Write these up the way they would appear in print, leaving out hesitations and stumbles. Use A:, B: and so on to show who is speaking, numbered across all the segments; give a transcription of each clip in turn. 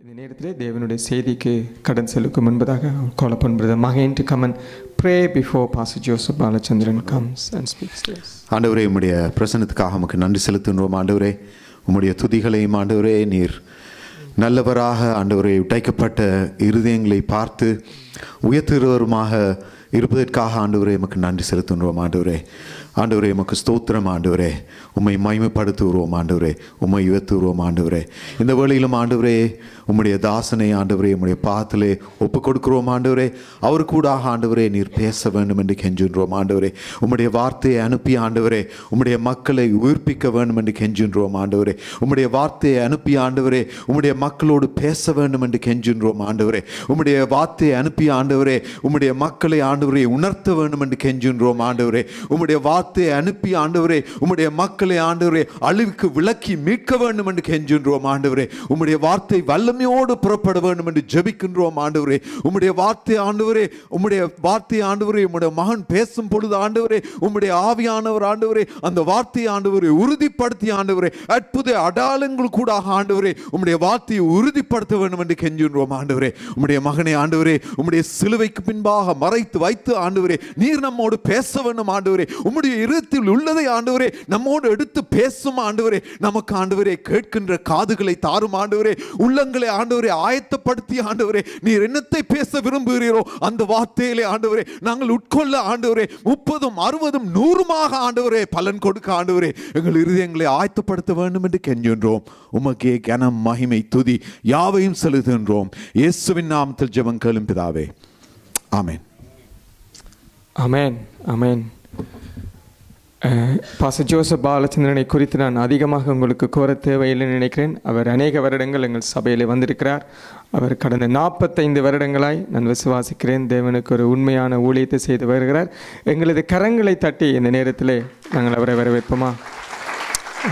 A: இந்த நேரத்தில் தேவனுடைய செய்திக்கு கடன் செலுக்கும் முன்பதாக call upon Brother Mahin to come and pray before Pastor Joseph Balachandran comes and speaks to us.
B: ஆண்டவரே, உம்முடைய பிரசன்னத்துக்காக உமக்கு நன்றி செலுத்துகிறோம். ஆண்டவரே, உம்முடைய துதிகளையும் ஆண்டவரே நீர் நல்லவராக ஆண்டவரே உடைக்கப்பட்ட இருதயங்களை பார்த்து உயர்த்துகிறவருமாக இருப்பதற்காக ஆண்டவரே உமக்கு நன்றி செலுத்துகிறோம். ஆண்டவரே ஆண்டவரே உமக்கு ஸ்தோத்திரம். ஆண்டவரே உம்மை மகிமைப்படுத்துகிறோம். ஆண்டவரே உம்மை உயர்த்துகிறோம். ஆண்டவரே இந்த வேளையிலும் ஆண்டவரே உம்முடைய தாசனை ஆண்டவரே உம்முடைய பாதத்திலே ஒப்பு கொடுக்கிறோம். ஆண்டவரே அவர் கூட ஆண்டவரே நீர் பேச வேண்டும் என்று கெஞ்சுன்றோம். ஆண்டவரே உம்முடைய வார்த்தையை அனுப்பி ஆண்டவரே உம்முடைய மக்களை உயிர்ப்பிக்க வேண்டும் என்று கெஞ்சுன்றோம். ஆண்டவரே உம்முடைய வார்த்தையை அனுப்பி ஆண்டவரே உம்முடைய மக்களோடு பேச வேண்டும் என்று கெஞ்சுன்றோம். ஆண்டவரே உம்முடைய வார்த்தையை அனுப்பி ஆண்டவரே உம்முடைய மக்களை ஆண்டவரை உணர்த்த வேண்டும் என்று கெஞ்சுன்றோம். ஆண்டவரே உம்முடைய வார்த்தையை அனுப்பி ஆண்டவரே உம்முடைய மக்களை ஆண்டவரே அழிவுக்கு விலக்கி மீட்க வேண்டும் என்று கெஞ்சுன்றோம். ஆண்டவரே உம்முடைய வார்த்தை வல்லமையோடு புறப்பட வேண்டும் என்று ஜெபிக்கின்றோம். ஆண்டவரே உம்முடைய வார்த்தை ஆண்டவரே உம்முடைய வார்த்தை ஆண்டவரே உம்முடைய மகன் பேசும் பொழுது ஆண்டவரே உம்முடைய ஆவியானவர் ஆண்டவரே அந்த வார்த்தையை ஆண்டவரை உறுதிப்படுத்தி ஆண்டவரே அற்புத அடையாளங்கள் கூட ஆண்டவரே உம்முடைய வார்த்தையை உறுதிப்படுத்த வேண்டும் என்று கெஞ்சுன்றோம். ஆண்டவரே உம்முடைய மகனை ஆண்டவரே உம்முடைய சிலுவைக்கு பின்பாக மறைத்து வைத்து ஆண்டவரே நீர் நம்மோடு பேச வேண்டும். ஆண்டவரே உம்முடைய இருதயத்தில் உள்ளதை ஆண்டவரே நம்மோடு எடுத்து பேசும். ஆண்டவரே நமக்கு ஆண்டவரே கேட்கின்ற காதுகளை தாரும். ஆண்டவரே உள்ளங்களை ஆண்டவரே ஆயத்தப்படுத்தி ஆண்டவரே நீர் என்னத்தை பேச விரும்புகிறீரோ அந்த வார்த்தையிலே ஆண்டவரே நாங்கள் உட்கொள்ள ஆண்டவரே 30, 60, 100 ஆண்டவரே பலன் கொடுக்க ஆண்டவரே எங்கள் இருதயங்களை ஆயத்தப்படுத்த வேண்டும் என்று கெஞ்சுகின்றோம். உமக்கே கனம் மகிமை துதி யாவையும் செலுத்துகின்றோம். இயேசுவின் நாமத்தில் ஜெபம் கேளும் பிதாவே, ஆமென்.
A: ஆமென், ஆமென். பாஸ்டர் ஜோசப் பாலச்சந்திரனை குறித்து நான் அதிகமாக உங்களுக்கு கோர தேவையில்லை நினைக்கிறேன். அவர் அநேக வருடங்கள் எங்கள் சபையில் வந்திருக்கிறார். அவர் கடந்த 45 வருடங்களாய் நான் விசுவாசிக்கிறேன் தேவனுக்கு ஒரு உண்மையான ஊழியத்தை செய்து வருகிறார். எங்களது கரங்களை தட்டி இந்த நேரத்தில் நாங்கள் அவரை வரவேற்போமா?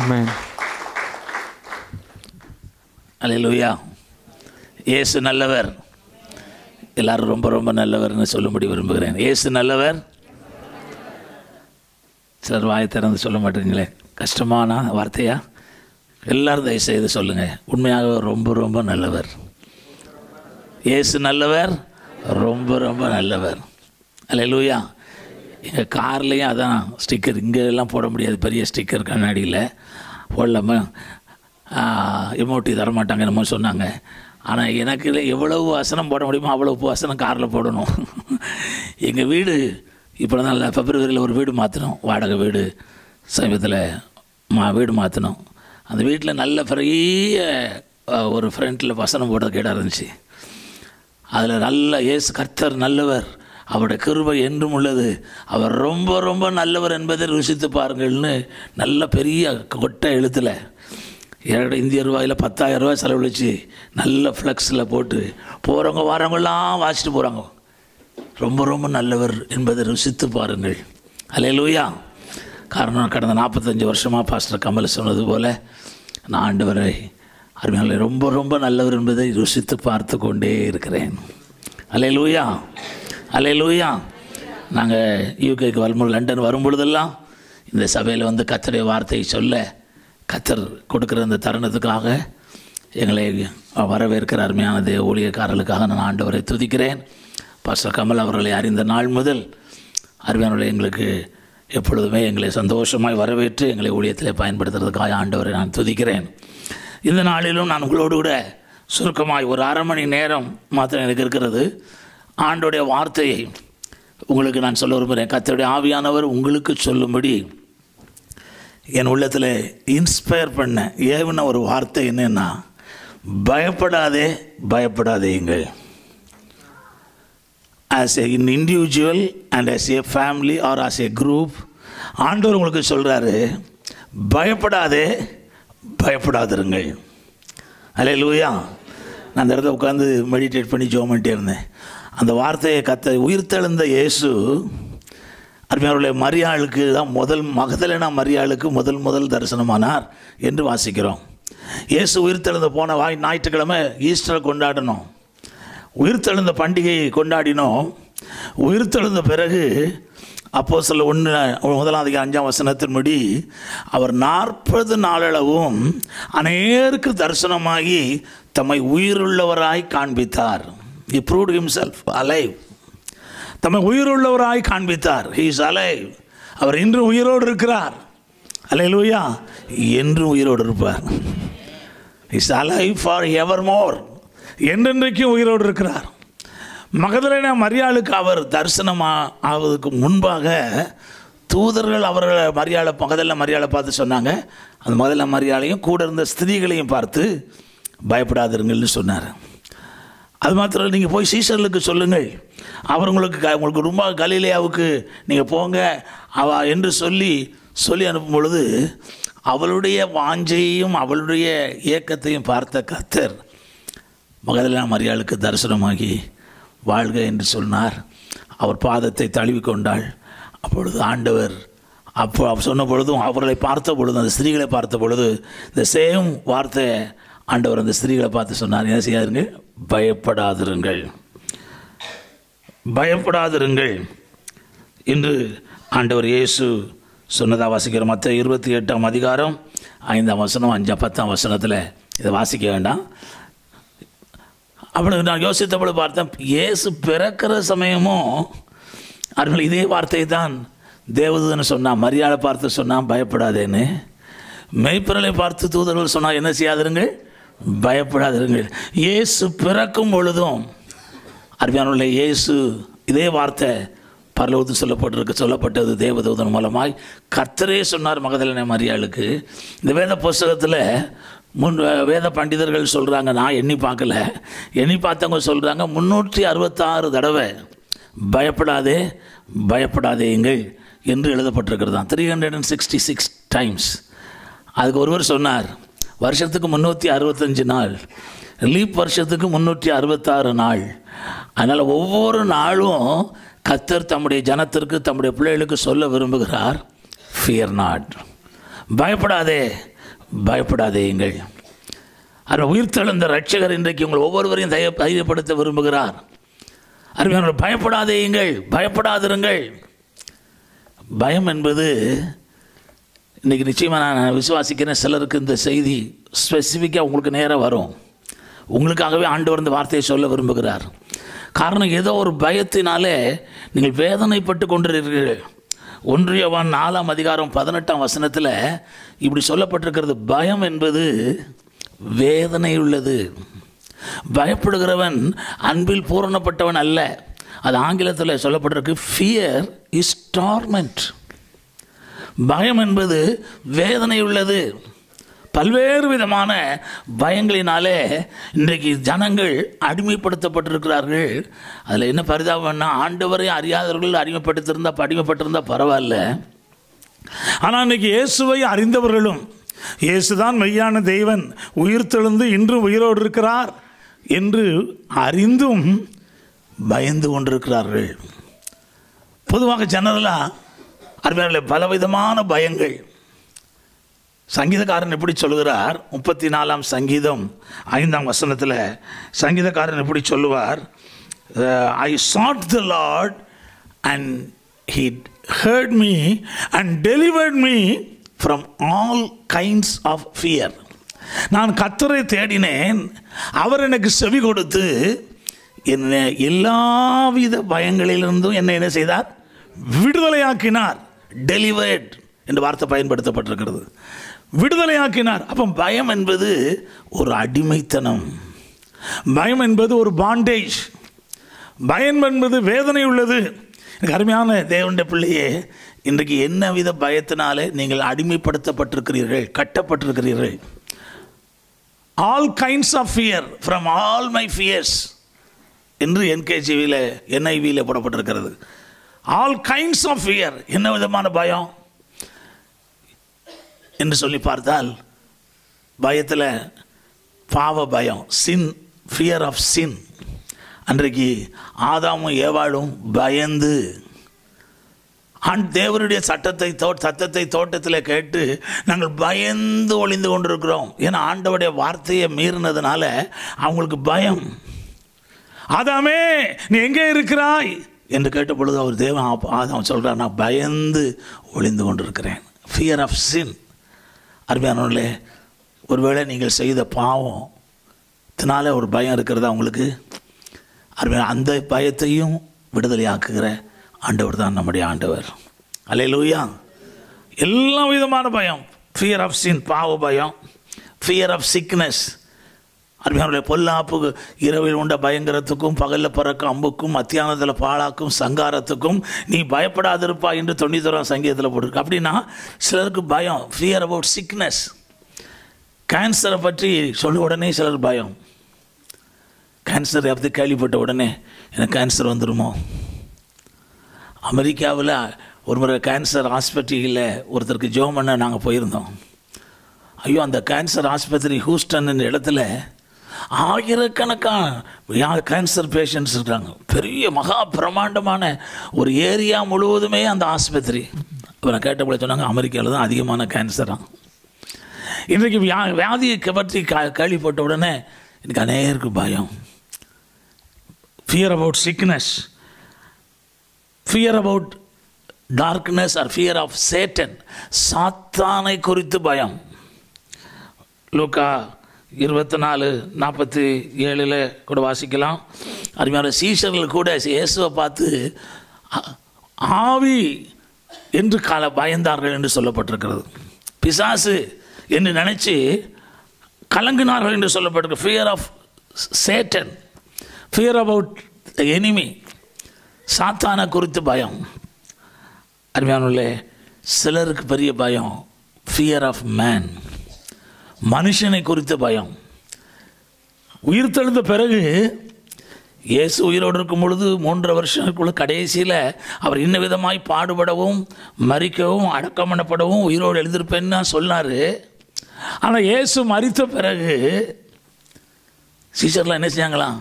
A: ஆமென்.
C: அல்லேலூயா. இயேசு நல்லவர். எல்லாரும் ரொம்ப ரொம்ப நல்லவர்னு சொல்லும்படி விரும்புகிறேன். இயேசு நல்லவர். சிலர் வாயை திறந்து சொல்ல மாட்டீங்களே, கஷ்டமான வார்த்தையா? எல்லாரும் தயவுசெய்து சொல்லுங்கள், உண்மையாக ரொம்ப ரொம்ப நல்லவர். இயேசு நல்லவர், ரொம்ப ரொம்ப நல்லவர். அல்லேலூயா. எங்கள் கார்லேயும் அதான் ஸ்டிக்கர், இங்கே எல்லாம் போட முடியாது, பெரிய ஸ்டிக்கர் கண்ணாடியில் போடலாமல் எமோட்டி தரமாட்டாங்க என்னமோ சொன்னாங்க. ஆனால் எனக்கு எவ்வளவு வசனம் போட முடியுமோ அவ்வளோ வசனம் காரில் போடணும். எங்கள் வீடு இப்போ தான் பிப்ரவரியில் ஒரு வீடு மாற்றினோம், வாடகை வீடு. சமீபத்தில் வீடு மாற்றினோம். அந்த வீட்டில் நல்ல பெரிய ஒரு ஃப்ரண்ட்டில் வசனம் போடுறதுக்கு இடம் இருந்துச்சு. அதில் நல்ல இயேசு கர்த்தர் நல்லவர், அவருடைய கிருபை என்றும் உள்ளது, அவர் ரொம்ப ரொம்ப நல்லவர் என்பதை ருசித்து பாருங்கள்னு நல்ல பெரிய கொட்டை எழுத்தில் இந்திய ரூபாயில் 10,000 ரூபாய் செலவழித்து நல்ல ஃப்ளெக்ஸில் போட்டு போகிறவங்க வரவங்களாம் வாசிட்டு போகிறாங்க. ரொம்ப ரொம்ப நல்லவர் என்பதை ருசித்து பாருங்கள். அல்லேலூயா. காரணம் கடந்த 45 வருஷமாக பாஸ்டர் கமல் சொன்னது போல் நான் ஆண்டவரை அருமையாளரை ரொம்ப ரொம்ப நல்லவர் என்பதை ருசித்து பார்த்து கொண்டே இருக்கிறேன். அல்லேலூயா, அல்லேலூயா. நாங்கள் யூகேக்கு வரும்போது லண்டன் வரும்பொழுதெல்லாம் இந்த சபையில் வந்து கர்த்தருடைய வார்த்தையை சொல்ல கர்த்தர் கொடுக்குற அந்த தருணத்துக்காக எங்களை வரவேற்கிற அருமையான ஊழியக்காரர்களுக்காக நான் ஆண்டவரை துதிக்கிறேன். பாஸ்டர் கமல் அவர்களை அறிந்த நாள் முதல் அருமையானவர்களை எங்களுக்கு எப்பொழுதுமே எங்களை சந்தோஷமாய் வரவேற்று எங்களை ஊழியத்தில் பயன்படுத்துறதுக்காக ஆண்டவரை நான் துதிக்கிறேன். இந்த நாளிலும் நான் உங்களோடு கூட சுருக்கமாய் ஒரு 1/2 மணி நேரம் மாத்திரம் எனக்கு இருக்கிறது. ஆண்டோடைய வார்த்தையை உங்களுக்கு நான் சொல்ல விரும்புகிறேன். கர்த்தருடைய ஆவியானவர் உங்களுக்கு சொல்லும்படி என் உள்ளத்தில் இன்ஸ்பயர் பண்ண ஏவின ஒரு வார்த்தை என்னென்னா, பயப்படாதே பயப்படாதேங்கள். as an individual and as a family or as a group, ஆண்டவர் உங்களுக்கு சொல்கிறாரு, பயப்படாதே பயப்படாதிருங்கள். அல்லேலூயா. நான் அந்த இடத்துல உட்காந்து மெடிடேட் பண்ணி ஜெபம் பண்ணிட்டே இருந்தேன். அந்த வார்த்தையை உயிர்த்தெழுந்த இயேசு அருமையானவர்களே மரியாளுக்கு தான் மகதலேனா மரியாளுக்கு முதல் தரிசனமானார் என்று வாசிக்கிறோம். இயேசு உயிர்த்தெழுந்த போன ஞாயிற்றுக்கிழமை ஈஸ்டர் கொண்டாடணும், உயிர்த்தெழுந்த பண்டிகையை கொண்டாடினோம். உயிர்த்தெழுந்த பிறகு அப்போஸ்தலர் 1:5 அவர் 40 நாளளவும் அநேருக்கு தரிசனமாகி தம்மை உயிருள்ளவராய் காண்பித்தார். He proved himself alive. தம்மை உயிருள்ளவராய் காண்பித்தார். He is alive. அவர் இன்றும் உயிரோடு இருக்கிறார். அல்லேலூயா. என்றும் உயிரோடு இருப்பார். He is alive for evermore. என்றென்றைக்கும் உயிரோடு இருக்கிறார். மகதலேனா மரியாளுக்கு அவர் தரிசனமாவதுக்கு முன்பாக தூதர்கள் அவர்களை மரியாதை பார்த்து சொன்னாங்க. அந்த மகதலேனா மரியாளையும் கூட இருந்த ஸ்திரீகளையும் பார்த்து பயப்படாதிருங்கள்னு சொன்னார். அது மாத்திரம் நீங்கள் போய் சீசர்களுக்கு சொல்லுங்கள், அவர் உங்களுக்கு ரொம்ப கலிலேயாவுக்கு நீங்கள் போங்க என்று சொல்லி அனுப்பும் பொழுது அவளுடைய வாஞ்சையையும் அவளுடைய ஏக்கத்தையும் பார்த்த கர்த்தர் மகதலேனா மரியாளுக்கு தரிசனமாகி வாழ்க என்று சொன்னார். அவர் பாதத்தை தழுவி கொண்டாள். அப்பொழுது ஆண்டவர் சொன்ன பொழுதும் அவர்களை பார்த்த பொழுதும் அந்த ஸ்திரீகளை பார்த்த பொழுது இந்த சேம் வார்த்தை ஆண்டவர் அந்த ஸ்திரீகளை பார்த்து சொன்னார். என்ன செய்யாதுங்க? பயப்படாதிருங்கள் என்று ஆண்டவர் இயேசு சொன்னதாக வாசிக்கிற மற்ற 28ஆம் அதிகாரம் 5ஆம் வசனம் 5-10ஆம் வசனத்தில் இதை வாசிக்க வேண்டாம். அப்படி நான் யோசித்தபோது பார்த்தேன், இயேசு பிறக்கிற சமயமும் அவர்கள் இதே வார்த்தை தான் தேவதூதன் சொன்னான். மரியாதை பார்த்து சொன்னான் பயப்படாதேன்னு. மெய்ப்பொருளை பார்த்து தூதர்கள் சொன்னால் என்ன செய்யாதிருங்கள்? பயப்படாதிருங்கள். இயேசு பிறக்கும் பொழுதும் அருமையானவர்களே, இயேசு இதே வார்த்தை பரலோகத்தில் சொல்லப்பட்டது தேவதூதன் மூலமாய். கர்த்தரே சொன்னார் மகதலேனா மரியாளுக்கு. இந்த வேத புஸ்தகத்தில் வேத பண்டிதர்கள் சொல்கிறாங்க, நான் எண்ணி பார்த்தவங்க சொல்கிறாங்க 366 தடவை பயப்படாதேங்கள் என்று எழுதப்பட்டிருக்கிறது தான். 366 டைம்ஸ். அதுக்கு ஒருவர் சொன்னார், வருஷத்துக்கு 365 நாள், லீப் வருஷத்துக்கு 366 நாள். அதனால் ஒவ்வொரு நாளும் கர்த்தர் தம்முடைய ஜனத்திற்கு தம்முடைய பிள்ளைகளுக்கு சொல்ல விரும்புகிறார், ஃபியர் நாட், பயப்படாதேங்கள். அவர் உயிர்த்தெழுந்த ரட்சகர் இன்றைக்கு உங்கள் ஒவ்வொருவரையும் தைரியப்படுத்த விரும்புகிறார். அருமையானவர்களே, பயப்படாதிருங்கள். பயம் என்பது இன்றைக்கி நிச்சயமாக நான் விசுவாசிக்கிறேன், சிலருக்கு இந்த செய்தி ஸ்பெசிஃபிக்காக உங்களுக்கு நேராக வரும். உங்களுக்காகவே ஆண்டவர் இந்த வார்த்தையை சொல்ல விரும்புகிறார். காரணம், ஏதோ ஒரு பயத்தினாலே நீங்கள் வேதனைப்பட்டு கொண்டிருக்கிறீர்கள். 1 யோவான் 4ஆம் அதிகாரம் 18ஆம் வசனத்தில் இப்படி சொல்லப்பட்டிருக்கிறது, பயம் என்பது வேதனை உள்ளது. பயப்படுகிறவன் அன்பில் பூரணப்பட்டவன் அல்ல. அது ஆங்கிலத்தில் சொல்லப்பட்டிருக்கு, ஃபியர் இஸ் டார்மெண்ட். பயம் என்பது வேதனை உள்ளது. பல்வேறு விதமான பயங்களினாலே இன்றைக்கு ஜனங்கள் அடிமைப்படுத்தப்பட்டிருக்கிறார்கள். அதில் என்ன பரிதாபம்னா, ஆண்டவரை அறியாதவர்கள் அடிமைப்பட்டிருந்தால் பரவாயில்ல. ஆனால் இன்றைக்கி இயேசுவை அறிந்தவர்களும், இயேசுதான் மெய்யான தெய்வன், உயிர்த்தெழுந்து இன்றும் உயிரோடு இருக்கிறார் என்று அறிந்தும் பயந்து கொண்டிருக்கிறார்கள். பொதுவாக ஜெனரலாக அருமையானவர்களே, பலவிதமான பயங்கள். சங்கீதக்காரன் எப்படி சொல்லுகிறார்? 34ஆம் சங்கீதம் 5ஆம் வசனத்தில் சங்கீதக்காரன் எப்படி சொல்லுவார்? ஐ sought the Lord and he heard me and delivered me from all kinds of fear. நான் கர்த்தரை தேடினேன், அவர் எனக்கு செவி கொடுத்து என்னை எல்லாவித பயங்களிலிருந்தும் என்னை என்ன செய்தார்? விடுதலையாக்கினார். டெலிவர்ட் என்ற வார்த்தை பயன்படுத்தப்பட்டிருக்கிறது. விடுதலையாக்கினார். அப்போ பயம் என்பது ஒரு அடிமைத்தனம், பயம் என்பது ஒரு பாண்டேஜ், பயம் என்பது வேதனை உள்ளது. எனக்கு அருமையான தேவனுடைய பிள்ளையே, இன்றைக்கு என்ன வித பயத்தினாலே நீங்கள் அடிமைப்படுத்தப்பட்டிருக்கிறீர்கள், கட்டப்பட்டிருக்கிறீர்கள்? All kinds of fear from all my fears என்று NIV போடப்பட்டிருக்கிறது. All kinds of fear. என்ன விதமான பயம் என்று சொல்லி பார்த்தால், பயத்தில் பாவ பயம், சின், ஃபியர் ஆஃப் சின். அன்றைக்கு ஆதாமும் ஏவாளும் பயந்து தேவனுடைய சத்தத்தை தோட்டத்தில் கேட்டு நாங்கள் பயந்து ஒளிந்து கொண்டிருக்கிறோம். ஏன்னா ஆண்டவருடைய வார்த்தையை மீறினதுனால அவங்களுக்கு பயம். ஆதாமே நீ எங்கே இருக்கிறாய் என்று கேட்ட பொழுது அவர் தேவன் ஆதாம் சொல்கிறார், நான் பயந்து ஒளிந்து கொண்டிருக்கிறேன். Fear of sin. அருமையானவர்களே, ஒருவேளை நீங்கள் செய்த பாவம் இதனால் ஒரு பயம் இருக்கிறதா உங்களுக்கு? அந்த பயத்தையும் விடுதலை ஆக்குகிற ஆண்டவர் தான் நம்முடைய ஆண்டவர். அல்லேலூயா. எல்லா விதமான பயம், ஃபியர் ஆஃப் சின், பாவ பயம், ஃபியர் ஆஃப் சிக்னஸ், அருமையானவர்களே, பொல்லாப்பு இரவில் உண்ட பயங்கரத்துக்கும் பகலில் பறக்கும் அம்புக்கும் மத்தியானத்தில் பாழாக்கும் சங்காரத்துக்கும் நீ பயப்படாதிருப்பா என்று 91 சங்கீதத்தில் போட்டிருக்கு. அப்படின்னா சிலருக்கு பயம், ஃபியர் அபவுட் சிக்னஸ். கேன்சரை பற்றி சொல்ல உடனே சிலர் பயம். கேன்சர் அப்படி கேள்விப்பட்ட உடனே எனக்கு கேன்சர் வந்துடுமோ? அமெரிக்காவில் ஒரு முறை கேன்சர் ஆஸ்பத்திரியில் ஒருத்தருக்கு ஜெபம் பண்ண நாங்கள் போயிருந்தோம். ஐயோ, அந்த கேன்சர் ஆஸ்பத்திரி ஹூஸ்டன் இடத்துல ஆயிரக்கணக்கான கேன்சர் பேஷண்ட்ஸ் இருக்காங்க. பெரிய மகா பிரமாண்டமான ஒரு ஏரியா முழுவதுமே அந்த ஆஸ்பத்திரி. இப்போ நான் கேட்டபோல சொன்னாங்க, அமெரிக்காவில் தான் அதிகமான கேன்சராக. இன்றைக்கு வியாதியை பற்றி கேள்விப்பட்ட உடனே எனக்கு அநேகருக்கு பயம். Fear about sickness, fear about darkness or fear of Satan, சாத்தானை குறித்து பயம். லூக்கா 24:47 கூட வாசிக்கலாம். அருமையான சீஷர்கள் கூட இயேசுவை பார்த்து ஆவி என்று பயந்தார்கள் என்று சொல்லப்பட்டிருக்கிறது. பிசாசு என்று நினைச்சு கலங்கினார்கள் என்று சொல்லப்பட்டிருக்கு. Fear of Satan, fear about enemy, சாத்தானை குறித்து பயம். அருமையானவர்களே, சிலருக்கு பெரிய பயம் ஃபியர் ஆஃப் மேன், மனுஷனை குறித்த பயம். உயிர்த்தெழுந்த பிறகு இயேசு உயிரோடு இருக்கும் பொழுது 3 வருஷங்களுக்குள்ள கடைசியில் அவர் இன்ன விதமாய் பாடுபடவும் மரிக்கவும் அடக்கம் பண்ணப்படவும் உயிரோடு எழுந்திருப்பேன்னு தான் சொன்னார். ஆனால் இயேசு மரித்த பிறகு சீஷர்லாம் என்ன செஞ்சாங்களாம்?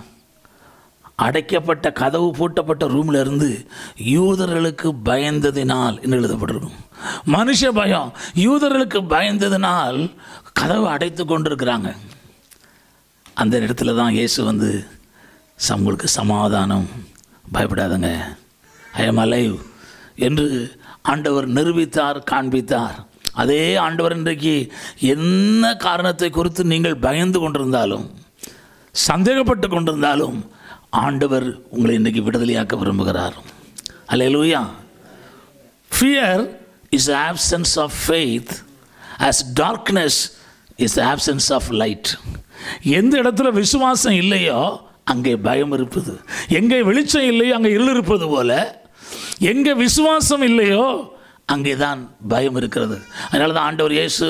C: அடைக்கப்பட்ட கதவு பூட்டப்பட்ட ரூமில் இருந்து யூதர்களுக்கு பயந்ததினால் என்று எழுதப்பட்டிருக்கும். மனுஷ பயம், யூதர்களுக்கு பயந்ததினால் கதவு அடைத்து கொண்டிருக்கிறாங்க. அந்த இடத்துல தான் இயேசு வந்து உங்களுக்கு சமாதானம், பயப்படாதங்க, ஐ எம் அலைவ் என்று ஆண்டவர் நிரூபித்தார், காண்பித்தார். அதே ஆண்டவர் இன்றைக்கு என்ன காரணத்தை குறித்து நீங்கள் பயந்து கொண்டிருந்தாலும் சந்தேகப்பட்டு கொண்டிருந்தாலும் ஆண்டவர் உங்களை இன்றைக்கு விடுதலையாக்க விரும்புகிறார். அல்லேலூயா. Fear is the absence of faith as darkness is the absence of light. எந்த இடத்துல விசுவாசம் இல்லையோ அங்கே பயம் இருப்பது, எங்கே வெளிச்சம் இல்லையோ அங்கே இருள் இருப்பது போல எங்கே விசுவாசம் இல்லையோ அங்கே தான் பயம் இருக்கிறது. அதனால தான் ஆண்டவர் இயேசு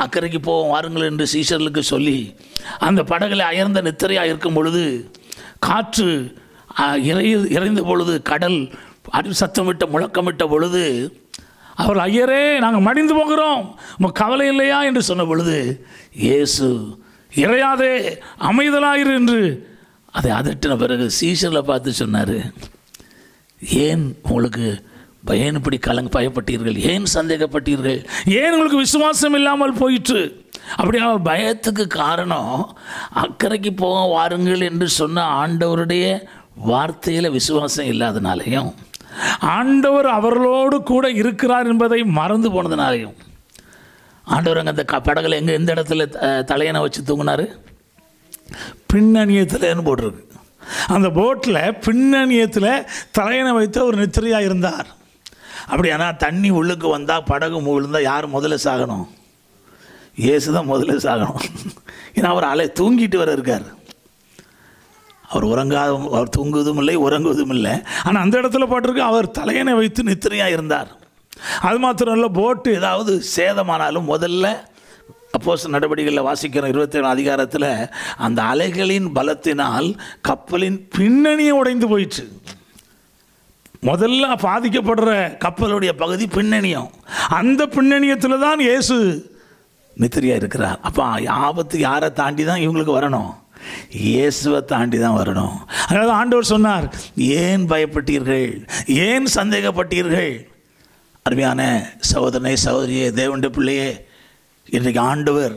C: அக்கறைக்கு போவோம் வாருங்கள் என்று சீஷர்களுக்கு சொல்லி அந்த படகுல அயர்ந்த நித்திரையாக இருக்கும் பொழுது, காற்று இறைந்த பொழுது, கடல் சத்தமிட்ட முழக்கமிட்ட பொழுது அவர், ஐயரே நாங்கள் மடிந்து போகிறோம், உங்கள் கவலை இல்லையா என்று சொன்ன பொழுது இயேசு இறையாதே அமைதலாயிரு என்று அதை அதட்டின பிறகு சீஷர்களை பார்த்து சொன்னார், ஏன் உங்களுக்கு ஏன் இப்படி பயப்பட்டீர்கள், ஏன் சந்தேகப்பட்டீர்கள், ஏன் உங்களுக்கு விசுவாசம் இல்லாமல் போயிற்று? அப்படியா? பயத்துக்கு காரணம் அக்கறைக்கு போக வாருங்கள் என்று சொன்ன ஆண்டவருடைய வார்த்தையில் விசுவாசம் இல்லாதனாலையும் ஆண்டவர் அவர்களோடு கூட இருக்கிறார் என்பதை மறந்து போனதுனாலையும். ஆண்டவர் அங்கே அந்த படகுல எந்த இடத்துல தலையணை வச்சு தூங்கினார்? பின்னணியத்தில்னு போட்டிருக்கு. அந்த போட்டில் பின்னணியத்தில் தலையணை வைத்து அவர் நித்திரையாக இருந்தார். அப்படியானா தண்ணி உள்ளுக்கு வந்தால் படகு விழுந்தால் யார் முதல்ல சாகணும்? இயேசு தான் முதல்ல சாகணும். ஏன்னா அவர் தூங்கிட்டு வர இருக்கார். அவர் தூங்குவதும் இல்லை, உறங்குவதும் இல்லை. ஆனால் அந்த இடத்துல போட்டிருக்கு அவர் தலையணை வைத்து நித்திரையாக இருந்தார். அது மாத்திரம் இல்லை, போட்டு ஏதாவது சேதமானாலும் முதல்ல அப்போஸ்தலர் நடவடிக்கைகளில் வாசிக்கிற 27 அதிகாரத்தில் அந்த அலைகளின் பலத்தினால் கப்பலின் பின்னணியை உடைந்து போயிடுச்சு. முதல்ல பாதிக்கப்படுற கப்பலுடைய பகுதி பின்னணியம். அந்த பின்னணியத்தில் தான் இயேசு நித்திரையாக இருக்கிறார். அப்போ ஆபத்து யாரை தாண்டி தான் இவங்களுக்கு வரணும்? இயேசுவை தாண்டி தான் வரணும். அதனால ஆண்டவர் சொன்னார், ஏன் பயப்பட்டீர்கள், ஏன் சந்தேகப்பட்டீர்கள்? அருமையான சகோதரனே, சகோதரியே, தேவனுடைய பிள்ளையே, இன்றைக்கு ஆண்டவர்